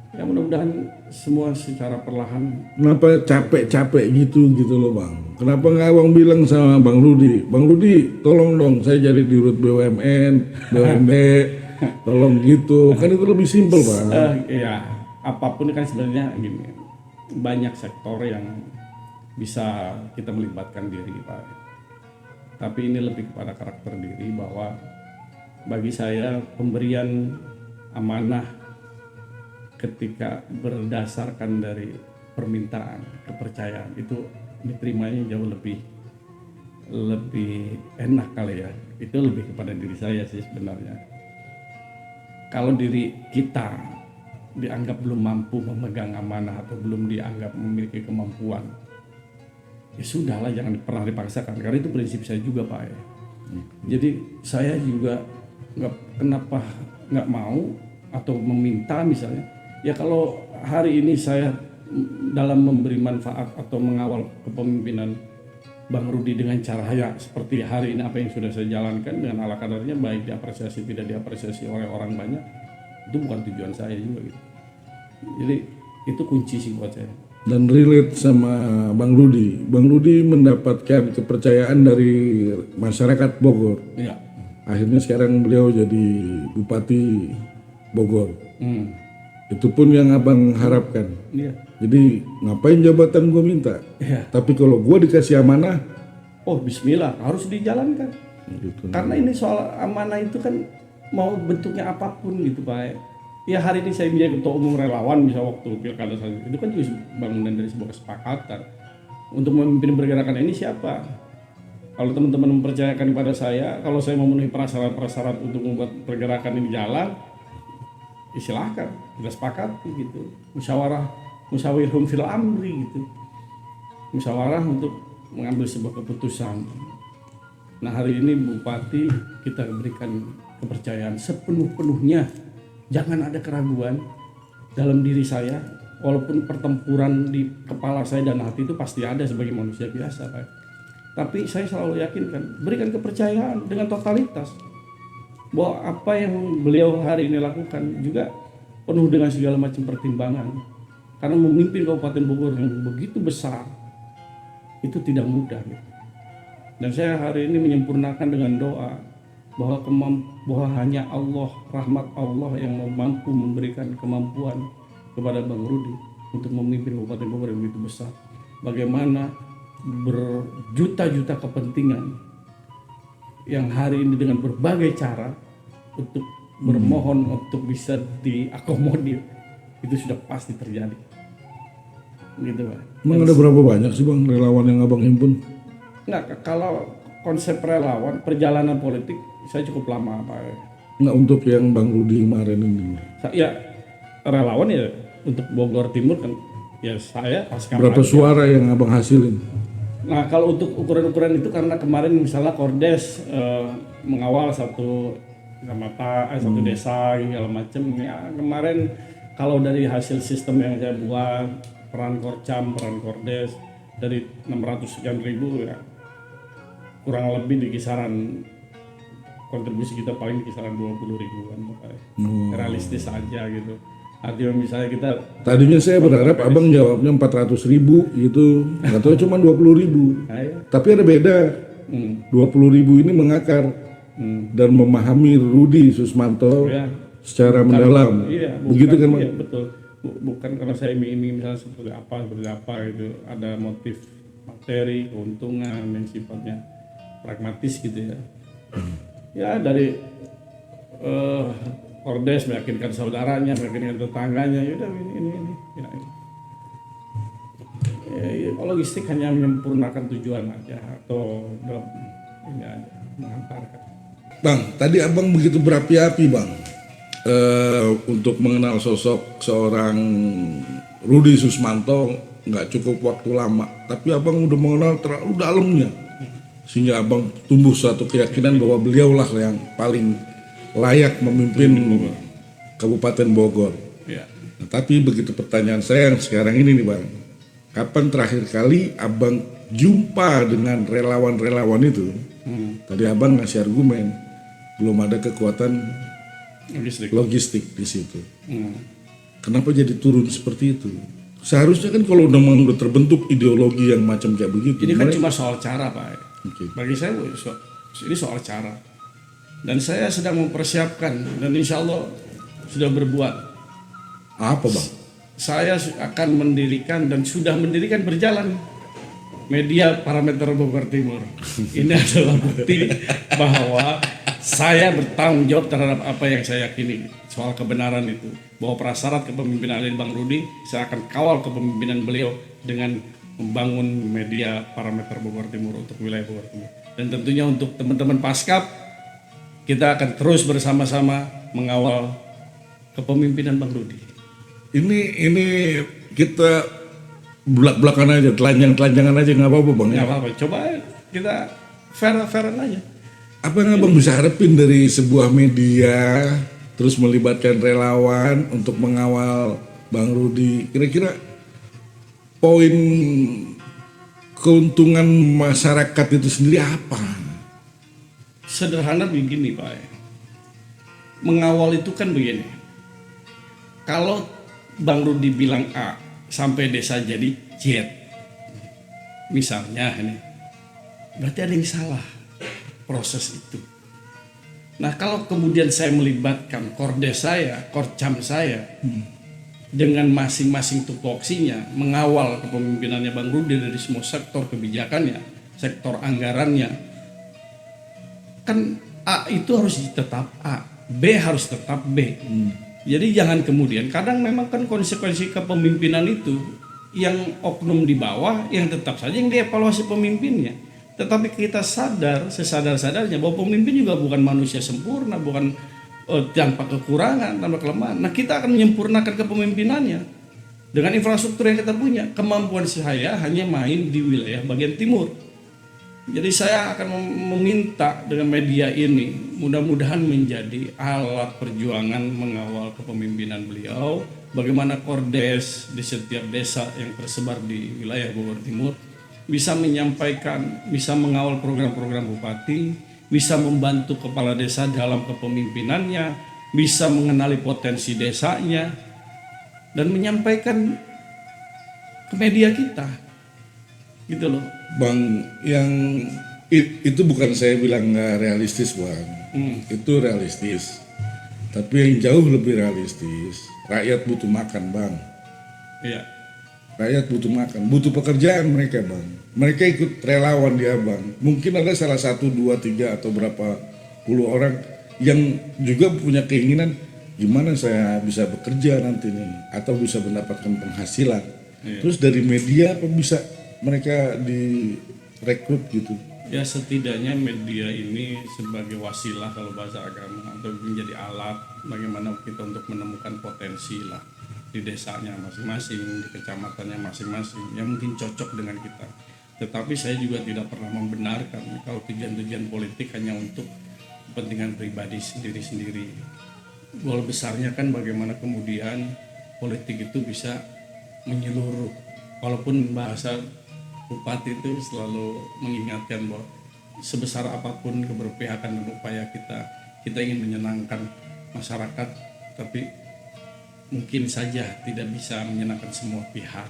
Ya mudah-mudahan semua secara perlahan. Kenapa capek-capek gitu loh Bang? Kenapa nggak Abang bilang sama Bang Rudi, Bang Rudi tolong dong saya jadi dirut BUMN, BUMD, tolong gitu, kan itu lebih simpel Bang. Ya apapun kan sebenarnya gini, banyak sektor yang bisa kita melibatkan diri Pak. Tapi ini lebih kepada karakter diri, bahwa bagi saya pemberian amanah ketika berdasarkan dari permintaan, kepercayaan itu diterimanya jauh lebih enak kali ya. Itu lebih kepada diri saya sih sebenarnya. Kalau diri kita dianggap belum mampu memegang amanah atau belum dianggap memiliki kemampuan, ya sudahlah, jangan pernah dipaksakan, karena itu prinsip saya juga Pak ya. Jadi saya juga kenapa nggak mau atau meminta misalnya, ya kalau hari ini saya dalam memberi manfaat atau mengawal kepemimpinan Bang Rudi dengan cara ya seperti hari ini apa yang sudah saya jalankan dengan ala kadarnya, baik diapresiasi tidak diapresiasi oleh orang banyak, itu bukan tujuan saya juga gitu. Jadi itu kunci sih buat saya. Dan relate sama Bang Rudi. Bang Rudi mendapatkan kepercayaan dari masyarakat Bogor. Iya. Akhirnya sekarang beliau jadi Bupati Bogor. Itu pun yang Abang harapkan. Iya. Jadi ngapain jabatan gue minta? Iya. Tapi kalau gue dikasih amanah, oh bismillah, harus dijalankan. gitu. Karena ini soal amanah itu kan mau bentuknya apapun gitu Pak. Ya hari ini saya menjadi ketua umum relawan, bisa waktu pilkada saja, itu kan juga bangunan dari sebuah kesepakatan. Untuk memimpin pergerakan ini siapa? Kalau teman-teman mempercayakan kepada saya, kalau saya memenuhi prasyarat-prasyarat untuk membuat pergerakan ini jalan, ya silahkan, kita sepakati gitu. Musyawarahum fil amri gitu. Musyawarah untuk mengambil sebuah keputusan. Nah hari ini Bupati kita berikan kepercayaan sepenuh-penuhnya. Jangan ada keraguan dalam diri saya, walaupun pertempuran di kepala saya dan hati itu pasti ada sebagai manusia biasa Pak. Tapi saya selalu yakinkan, berikan kepercayaan dengan totalitas, bahwa apa yang beliau hari ini lakukan juga penuh dengan segala macam pertimbangan. Karena memimpin Kabupaten Bogor yang begitu besar, itu tidak mudah gitu. Dan saya hari ini menyempurnakan dengan doa bahwa hanya Allah, rahmat Allah yang mampu memberikan kemampuan kepada Bang Rudi untuk memimpin Kabupaten Bogor yang begitu besar. Bagaimana berjuta-juta kepentingan yang hari ini dengan berbagai cara untuk bermohon untuk bisa diakomodir, itu sudah pasti terjadi. Gitu Pak. Emang ada berapa banyak sih Bang relawan yang Abang himpun? Nggak, kalau konsep relawan, perjalanan politik saya cukup lama Pak. Nggak untuk yang Bang Rudi kemarin ini. Ya relawan ya untuk Bogor Timur kan ya saya pas Berapa suara yang Abang hasilin? Nah kalau untuk ukuran-ukuran itu karena kemarin misalnya Kordes mengawal satu satu desa segala macam ya, kemarin kalau dari hasil sistem yang saya buat, peran Korcam, peran Kordes dari 600 sekian ribu ya kurang lebih di kisaran kontribusi kita paling di kisaran 20 ribuan, realistis aja gitu. Artinya misalnya kita tadinya saya berharap Abang jawabnya 400.000 gitu, nggak tahu cuma 20.000. Tapi ada beda, 20.000 ini mengakar dan memahami Rudi Susmanto secara mendalam. Iya, begitu kan Bang? Iya, betul. Bukan karena saya iming-iming misalnya seperti apa gitu, ada motif materi, keuntungan yang sifatnya pragmatis gitu ya. Ya dari Kordes meyakinkan saudaranya, meyakinkan tetangganya, yaudah ini. Ya, logistik hanya menyempurnakan tujuan aja atau ini aja mengantarkan. Bang, tadi abang begitu berapi-api bang untuk mengenal sosok seorang Rudi Susmanto, nggak cukup waktu lama, tapi abang udah mengenal terlalu dalamnya, sehingga abang tumbuh suatu keyakinan bahwa beliaulah yang paling layak memimpin Kabupaten Bogor. Ya. Nah, tapi begitu pertanyaan saya yang sekarang ini nih bang, kapan terakhir kali abang jumpa dengan relawan-relawan itu? Tadi abang ngasih argumen belum ada kekuatan logistik di situ. Kenapa jadi turun seperti itu? Seharusnya kan kalau udah terbentuk ideologi yang macam kayak begitu. Ini kan cuma soal cara, Pak. Oke. Bagi saya ini soal cara. Dan saya sedang mempersiapkan dan insya Allah sudah berbuat. Apa bang? Saya akan mendirikan dan sudah mendirikan berjalan media parameter Bogor Timur. Ini adalah bukti bahwa saya bertanggung jawab terhadap apa yang saya yakini soal kebenaran itu. Bahwa prasyarat kepemimpinan dari Bang Rudi, saya akan kawal kepemimpinan beliau dengan membangun media parameter Bogor Timur untuk wilayah Bogor Timur. Dan tentunya untuk teman-teman Paskap, kita akan terus bersama-sama mengawal kepemimpinan Bang Rudi. Ini kita belak-belakan aja, telanjang-telanjangan aja nggak apa-apa bang. Nggak apa-apa, coba kita fair-fairan aja. Apa yang abang bisa harapin dari sebuah media, terus melibatkan relawan untuk mengawal Bang Rudi? Kira-kira poin keuntungan masyarakat itu sendiri apa? Sederhana begini Pak. Mengawal itu kan begini. Kalau Bang Rudi bilang A, sampai desa jadi Z. Misalnya ini. Berarti ada yang salah proses itu. Nah kalau kemudian saya melibatkan kordes saya, korcam saya dengan masing-masing tupoksinya mengawal kepemimpinannya Bang Rudi dari semua sektor kebijakannya, sektor anggarannya, kan A itu harus tetap A, B harus tetap B. Jadi jangan kemudian, kadang memang kan konsekuensi kepemimpinan itu yang oknum di bawah yang tetap saja yang dievaluasi pemimpinnya. Tetapi kita sadar, sesadar-sadarnya bahwa pemimpin juga bukan manusia sempurna, bukan tanpa kekurangan, tanpa kelemahan. Nah kita akan menyempurnakan kepemimpinannya dengan infrastruktur yang kita punya. Kemampuan saya hanya main di wilayah bagian timur. Jadi saya akan meminta dengan media ini mudah-mudahan menjadi alat perjuangan mengawal kepemimpinan beliau. Bagaimana kordes di setiap desa yang tersebar di wilayah Bogor Timur bisa menyampaikan, bisa mengawal program-program bupati, bisa membantu kepala desa dalam kepemimpinannya, bisa mengenali potensi desanya, dan menyampaikan ke media kita, gitu loh. Bang, yang itu bukan saya bilang nggak realistis bang, itu realistis. Tapi yang jauh lebih realistis, rakyat butuh makan bang. Iya. Rakyat butuh makan, butuh pekerjaan mereka bang. Mereka ikut relawan di abang. Mungkin ada salah satu, dua, tiga atau berapa puluh orang yang juga punya keinginan gimana saya bisa bekerja nanti nih atau bisa mendapatkan penghasilan. Iya. Terus dari media apa bisa mereka direkrut gitu? Ya setidaknya media ini sebagai wasilah kalau bahasa agama atau menjadi alat bagaimana kita untuk menemukan potensi lah di desanya masing-masing, di kecamatannya masing-masing yang mungkin cocok dengan kita. Tetapi saya juga tidak pernah membenarkan kalau tujuan-tujuan politik hanya untuk kepentingan pribadi sendiri-sendiri. Goal besarnya kan bagaimana kemudian politik itu bisa menyeluruh. Walaupun bahasa Bupati itu selalu mengingatkan bahwa sebesar apapun keberpihakan dan upaya kita ingin menyenangkan masyarakat, tapi mungkin saja tidak bisa menyenangkan semua pihak.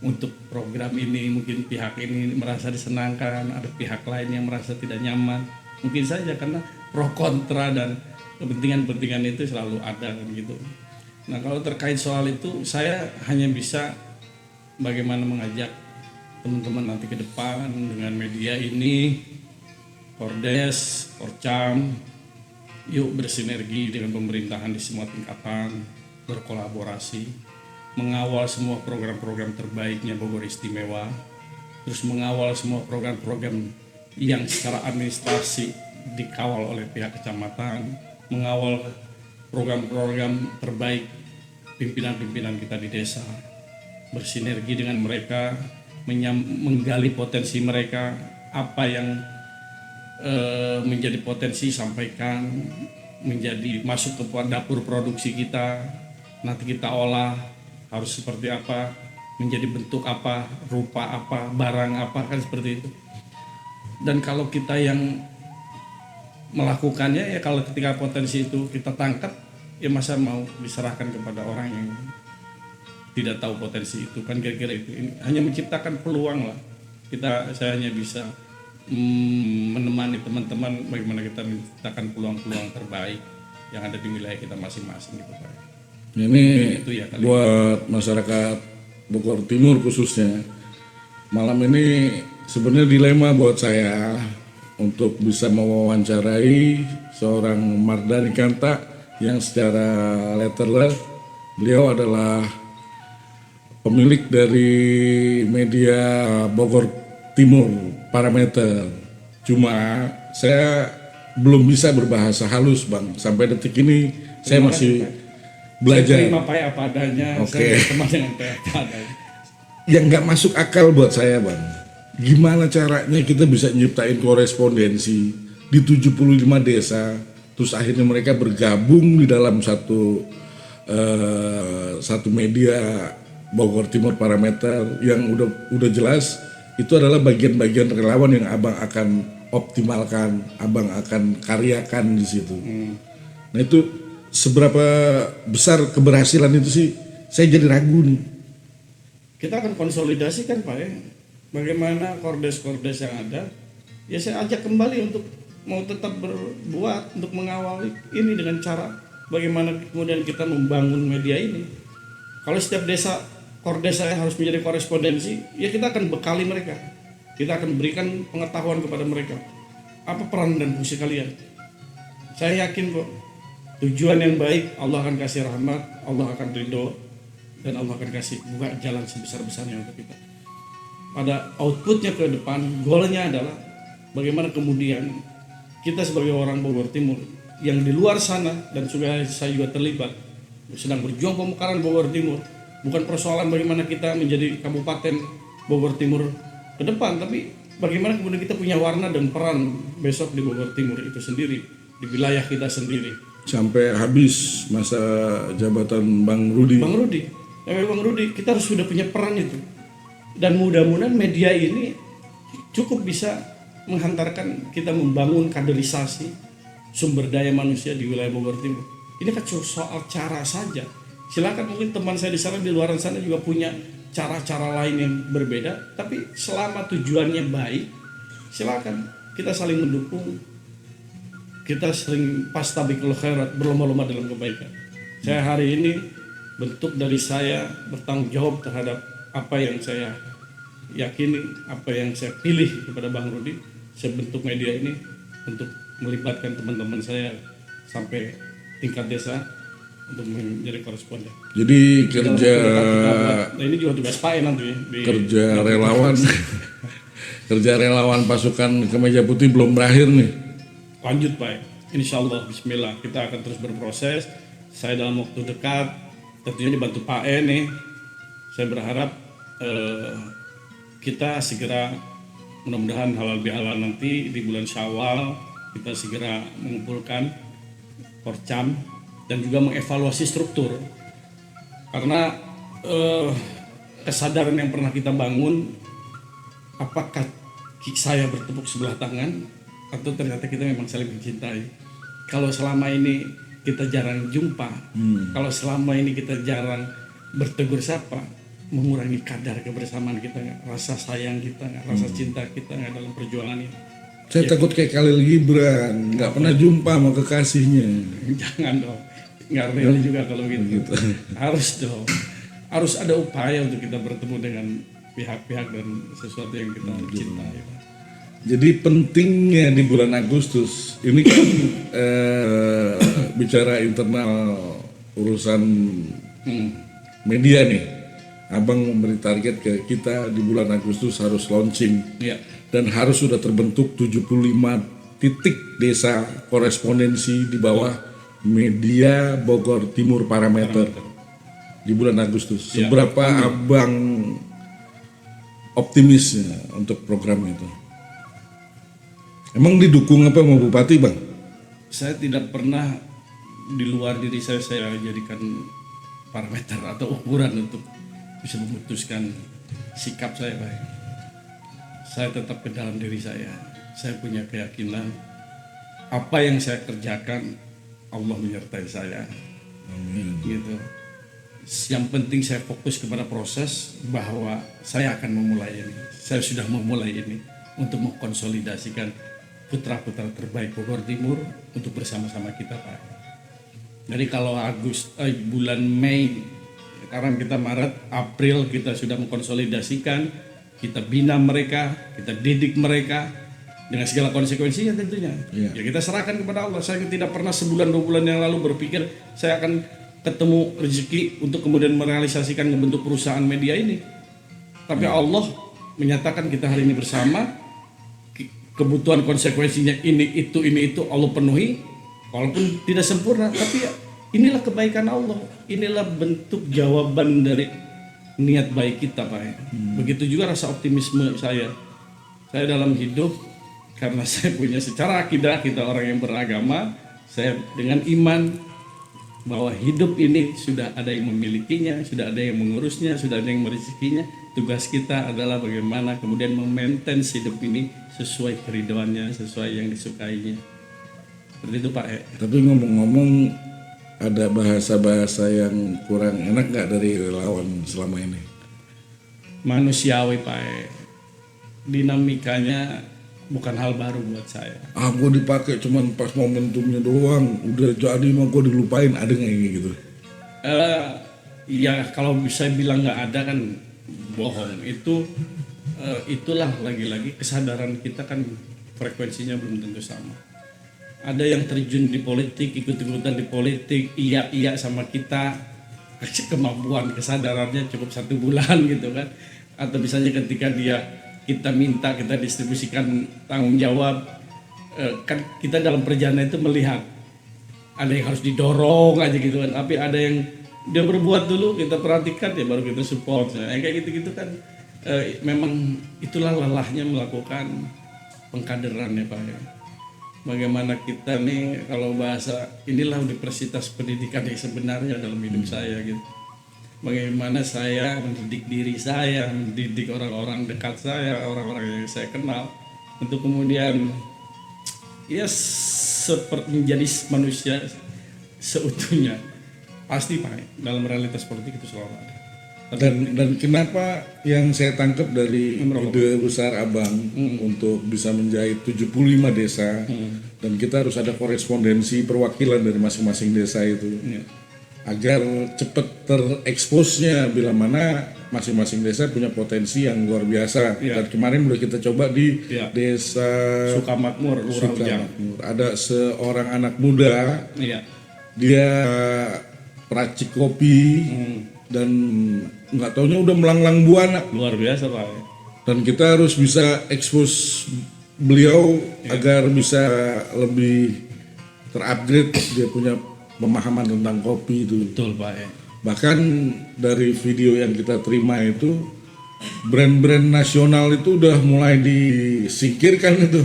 Untuk program ini mungkin pihak ini merasa disenangkan, ada pihak lain yang merasa tidak nyaman. Mungkin saja karena pro kontra dan kepentingan-kepentingan itu selalu ada kan gitu. Nah kalau terkait soal itu saya hanya bisa bagaimana mengajak teman-teman nanti ke depan dengan media ini, Kordes, Korcam, yuk bersinergi dengan pemerintahan di semua tingkatan, berkolaborasi, mengawal semua program-program terbaiknya Bogor Istimewa, terus mengawal semua program-program yang secara administrasi dikawal oleh pihak kecamatan, mengawal program-program terbaik pimpinan-pimpinan kita di desa, bersinergi dengan mereka, menggali potensi mereka, apa yang menjadi potensi sampaikan, menjadi masuk ke dapur produksi kita, nanti kita olah harus seperti apa, menjadi bentuk apa, rupa apa, barang apa, kan seperti itu. Dan kalau kita yang melakukannya, ya kalau ketika potensi itu kita tangkap, ya masa mau diserahkan kepada orang yang tidak tahu potensi itu, kan kira-kira itu. Ini hanya menciptakan peluang lah. Saya hanya bisa menemani teman-teman bagaimana kita menciptakan peluang-peluang terbaik yang ada di wilayah kita masing-masing gitu Pak. Ini itu ya, buat masyarakat Bogor Timur khususnya, malam ini sebenarnya dilema buat saya untuk bisa mewawancarai seorang Mardhani Kanta yang secara letterless beliau adalah pemilik dari media Bogor Timur Parameter. Cuma saya belum bisa berbahasa halus Bang, sampai detik ini saya masih belajar. Saya terima Pak apa adanya, Oke. saya berteman dengan Pak apa adanya. Yang nggak masuk akal buat saya Bang, gimana caranya kita bisa nyiptain korespondensi di 75 desa, terus akhirnya mereka bergabung di dalam satu media Bogor Timur Parameter yang udah jelas itu adalah bagian-bagian relawan yang abang akan optimalkan, abang akan karyakan di situ. Nah itu seberapa besar keberhasilan itu sih? Saya jadi ragu nih. Kita akan konsolidasikan Pak ya, bagaimana kordes-kordes yang ada, ya saya ajak kembali untuk mau tetap berbuat untuk mengawal ini dengan cara bagaimana kemudian kita membangun media ini. Kalau setiap desa kordes saya harus menjadi korespondensi, ya kita akan bekali mereka, kita akan berikan pengetahuan kepada mereka apa peran dan fungsi kalian. Saya yakin kok tujuan yang baik, Allah akan kasih rahmat, Allah akan ridho, dan Allah akan kasih buka jalan sebesar-besarnya untuk kita. Pada outputnya ke depan, goalnya adalah bagaimana kemudian kita sebagai orang Bogor Timur yang di luar sana, dan juga saya juga terlibat sedang berjuang pemekaran Bogor Timur, bukan persoalan bagaimana kita menjadi kabupaten Bogor Timur ke depan, tapi bagaimana kemudian kita punya warna dan peran besok di Bogor Timur itu sendiri, di wilayah kita sendiri. Sampai habis masa jabatan Bang Rudi. Bang Rudi, kita harus sudah punya peran itu. Dan mudah-mudahan media ini cukup bisa menghantarkan kita membangun kaderisasi sumber daya manusia di wilayah Bogor Timur. Ini kan soal cara saja. Silakan mungkin teman saya di sana, di luar sana juga punya cara-cara lain yang berbeda, tapi selama tujuannya baik, silakan kita saling mendukung. Kita sering fastabiqul khairat, berlomba-lomba dalam kebaikan. Saya hari ini bentuk dari saya bertanggung jawab terhadap apa yang saya yakini, apa yang saya pilih kepada Bang Rudi. Saya bentuk media ini untuk melibatkan teman-teman saya sampai tingkat desa untuk menjadi koresponden. Jadi kerja Nah ini juga tugas Pak nanti kerja relawan kerja relawan pasukan kemeja putih belum berakhir nih. Lanjut Pak, insya Allah Bismillah kita akan terus berproses. Saya dalam waktu dekat tentunya dibantu Pak E nih. Saya berharap kita segera, mudah-mudahan halal bihalal nanti di bulan Syawal kita segera mengumpulkan Porcam dan juga mengevaluasi struktur, karena kesadaran yang pernah kita bangun, apakah saya bertepuk sebelah tangan atau ternyata kita memang saling mencintai. Kalau selama ini kita jarang jumpa, kalau selama ini kita jarang bertegur sapa, mengurangi kadar kebersamaan kita, rasa sayang kita, rasa cinta kita dalam perjuangan ini. Saya takut kayak Khalil Gibran, nggak pernah jumpa sama kekasihnya. Jangan dong, nggak real juga kalau gitu. Harus dong, harus ada upaya untuk kita bertemu dengan pihak-pihak dan sesuatu yang kita cintai. Jadi pentingnya di bulan Agustus ini kan bicara internal urusan media nih. Abang memberi target ke kita di bulan Agustus harus launching. Iya. Dan harus sudah terbentuk 75 titik desa korespondensi di bawah media Bogor Timur Parameter di bulan Agustus. Ya, Seberapa Abang optimisnya untuk program itu? Emang didukung apa sama Bupati, Bang? Saya tidak pernah di luar diri saya jadikan parameter atau ukuran untuk bisa memutuskan sikap saya, Pak. Saya tetap ke dalam diri saya. Saya punya keyakinan apa yang saya kerjakan Allah menyertai saya. Amin. Gitu. Yang penting saya fokus kepada proses bahwa saya akan memulai ini. Saya sudah memulai ini untuk mengkonsolidasikan putra-putra terbaik Bogor Timur untuk bersama-sama kita, Pak. Jadi kalau bulan Mei, sekarang kita Maret, April kita sudah mengkonsolidasikan, kita bina mereka, kita didik mereka dengan segala konsekuensinya tentunya. Ya kita serahkan kepada Allah. Saya tidak pernah sebulan 2 bulan yang lalu berpikir saya akan ketemu rezeki untuk kemudian merealisasikan membentuk perusahaan media ini. Tapi Allah menyatakan kita hari ini bersama. Kebutuhan konsekuensinya ini itu Allah penuhi, walaupun tidak sempurna, tapi inilah kebaikan Allah, inilah bentuk jawaban dari niat baik kita, Pak. Begitu juga rasa optimisme saya dalam hidup, karena saya punya secara akidah, kita orang yang beragama, saya dengan iman bahwa hidup ini sudah ada yang memilikinya, sudah ada yang mengurusnya, sudah ada yang merezekinya. Tugas kita adalah bagaimana kemudian memaintain hidup ini sesuai keridhoannya, sesuai yang disukainya. Seperti itu, Pak. Tapi ngomong-ngomong, ada bahasa-bahasa yang kurang enak nggak dari relawan selama ini? Manusiawi, Pak. Dinamikanya bukan hal baru buat saya. Gue dipakai cuman pas momentumnya doang, udah jadi mah gue dilupain, ada nggak yang gitu? Ya kalau bisa bilang nggak ada kan bohong. Itulah lagi-lagi kesadaran kita kan frekuensinya belum tentu sama. Ada yang terjun di politik, ikut-ikutan di politik, iya sama kita, kemampuan kesadarannya cukup 1 bulan gitu kan. Atau misalnya ketika kita minta, kita distribusikan tanggung jawab, kan kita dalam perjalanan itu melihat ada yang harus didorong aja gitu kan, tapi ada yang dia berbuat dulu, kita perhatikan ya baru kita support. Kayak gitu-gitu kan, memang itulah lelahnya melakukan pengkaderan ya, Pak. Bagaimana kita nih, kalau bahasa inilah universitas pendidikan yang sebenarnya dalam hidup saya gitu. Bagaimana saya mendidik diri saya, mendidik orang-orang dekat saya, orang-orang yang saya kenal, untuk kemudian ya seperti menjadi manusia seutuhnya. Pasti, Pak, dalam realitas politik itu selalu ada. Dan kenapa yang saya tangkap dari ide besar Abang untuk bisa menjahit 75 desa, dan kita harus ada korespondensi perwakilan dari masing-masing desa itu, agar cepat tereksposnya bila mana masing-masing desa punya potensi yang luar biasa. Dan kemarin udah kita coba di desa Sukamakmur, Lurah Ujang. Ada seorang anak muda, dia peracik kopi, dan nggak taunya udah melanglang buana. Luar biasa, Pak. Dan kita harus bisa ekspos beliau agar bisa lebih terupgrade, dia punya pemahaman tentang kopi itu. Betul, Pak. Bahkan dari video yang kita terima itu, brand-brand nasional itu udah mulai disingkirkan itu.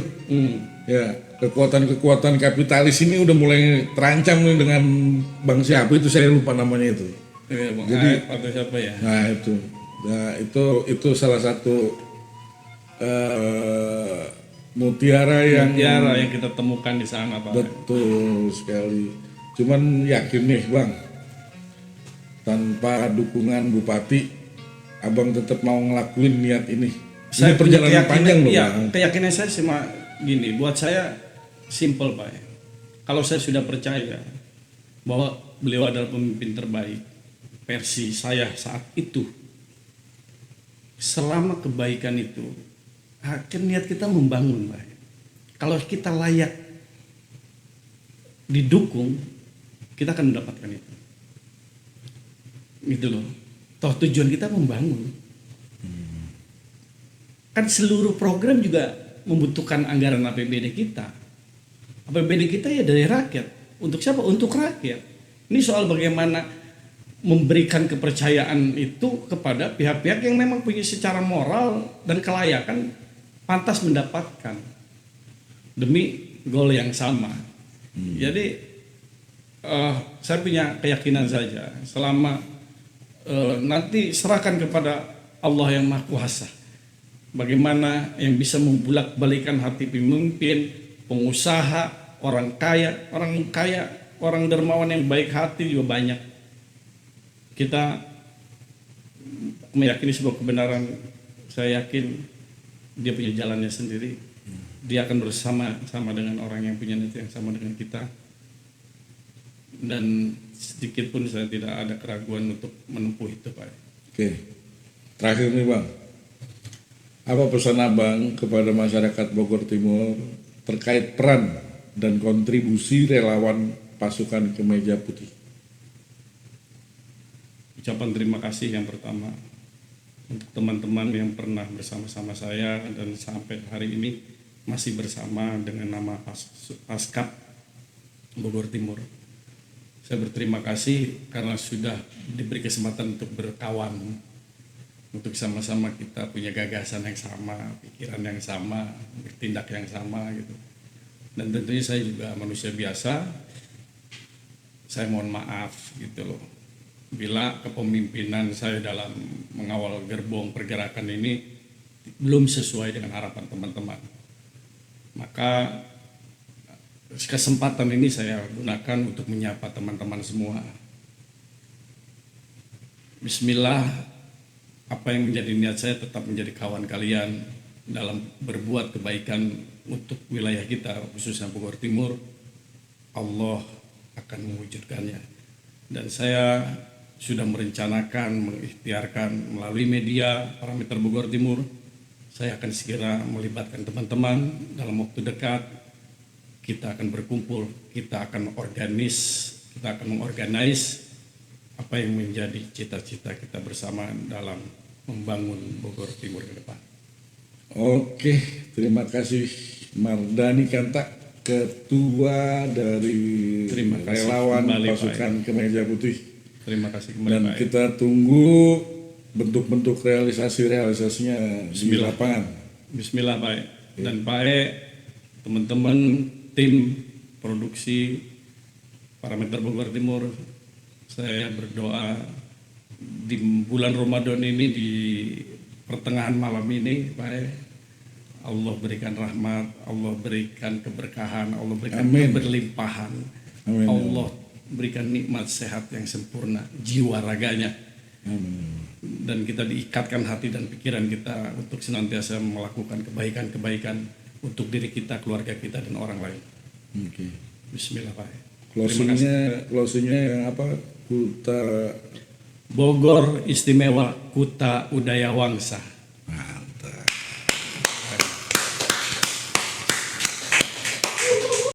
Ya, kekuatan-kekuatan kapitalis ini udah mulai terancam nih dengan Bang siapa itu, saya lupa namanya itu. Bang Jadi atau siapa ya? Nah itu salah satu mutiara yang kita temukan di sana, Pak. Betul sekali. Cuman yakin nih, Bang, tanpa dukungan Bupati, Abang tetap mau ngelakuin niat ini. Ini perjalanan panjang loh, Bang. Keyakinan saya cuma gini, buat saya simple, Pak. Kalau saya sudah percaya bahwa beliau adalah pemimpin terbaik versi saya saat itu, selama kebaikan itu akan niat kita membangun, Pak. Kalau kita layak didukung, kita akan mendapatkan itu. Gitu loh. Toh tujuan kita membangun. Kan seluruh program juga membutuhkan anggaran APBD kita. APBD kita ya dari rakyat. Untuk siapa? Untuk rakyat. Ini soal bagaimana memberikan kepercayaan itu kepada pihak-pihak yang memang punya secara moral dan kelayakan pantas mendapatkan demi goal yang sama. Jadi saya punya keyakinan saja selama nanti serahkan kepada Allah yang Maha Kuasa. Bagaimana yang bisa membulak-balikan hati pemimpin, pengusaha, orang kaya, orang dermawan yang baik hati juga banyak. Kita meyakini sebuah kebenaran, saya yakin dia punya jalannya sendiri. Dia akan bersama dengan orang yang punya niat yang sama dengan kita. Dan sedikit pun saya tidak ada keraguan untuk menempuh itu, Pak. Oke, terakhir nih Bang, apa pesan Abang kepada masyarakat Bogor Timur terkait peran dan kontribusi relawan pasukan kemeja putih? Ucapan terima kasih yang pertama untuk teman-teman yang pernah bersama-sama saya dan sampai hari ini masih bersama dengan nama Paskap Bogor Timur. Saya berterima kasih karena sudah diberi kesempatan untuk berkawan, untuk sama-sama kita punya gagasan yang sama, pikiran yang sama, bertindak yang sama gitu. Dan tentunya saya juga manusia biasa. Saya mohon maaf gitu loh, bila kepemimpinan saya dalam mengawal gerbong pergerakan ini belum sesuai dengan harapan teman-teman. Maka kesempatan ini saya gunakan untuk menyapa teman-teman semua. Bismillah, apa yang menjadi niat saya tetap menjadi kawan kalian dalam berbuat kebaikan untuk wilayah kita, khususnya Bogor Timur. Allah akan mewujudkannya. Dan saya sudah merencanakan, mengikhtiarkan melalui media Parameter Bogor Timur. Saya akan segera melibatkan teman-teman dalam waktu dekat. Kita akan berkumpul, kita akan mengorganize apa yang menjadi cita-cita kita bersama dalam membangun Bogor Timur ke depan. Oke, terima kasih Mardhani Kanta, Ketua dari relawan pasukan kemeja putih. Terima kasih kembali, dan Pak. Kita tunggu bentuk-bentuk realisasinya di lapangan. Bismillah, Pak. Dan Pak, teman-teman tim produksi Parameter Bogor Timur, saya berdoa di bulan Ramadan ini, di pertengahan malam ini, Pak, Allah berikan rahmat, Allah berikan keberkahan, Allah berikan keberlimpahan, Amin. Allah berikan nikmat sehat yang sempurna, jiwa raganya. Amin. Dan kita diikatkan hati dan pikiran kita untuk senantiasa melakukan kebaikan-kebaikan untuk diri kita, keluarga kita, dan orang lain. Oke. Bismillah, Pak. Closingnya apa? Kuta Bogor Istimewa Kuta Udaya Wangsa.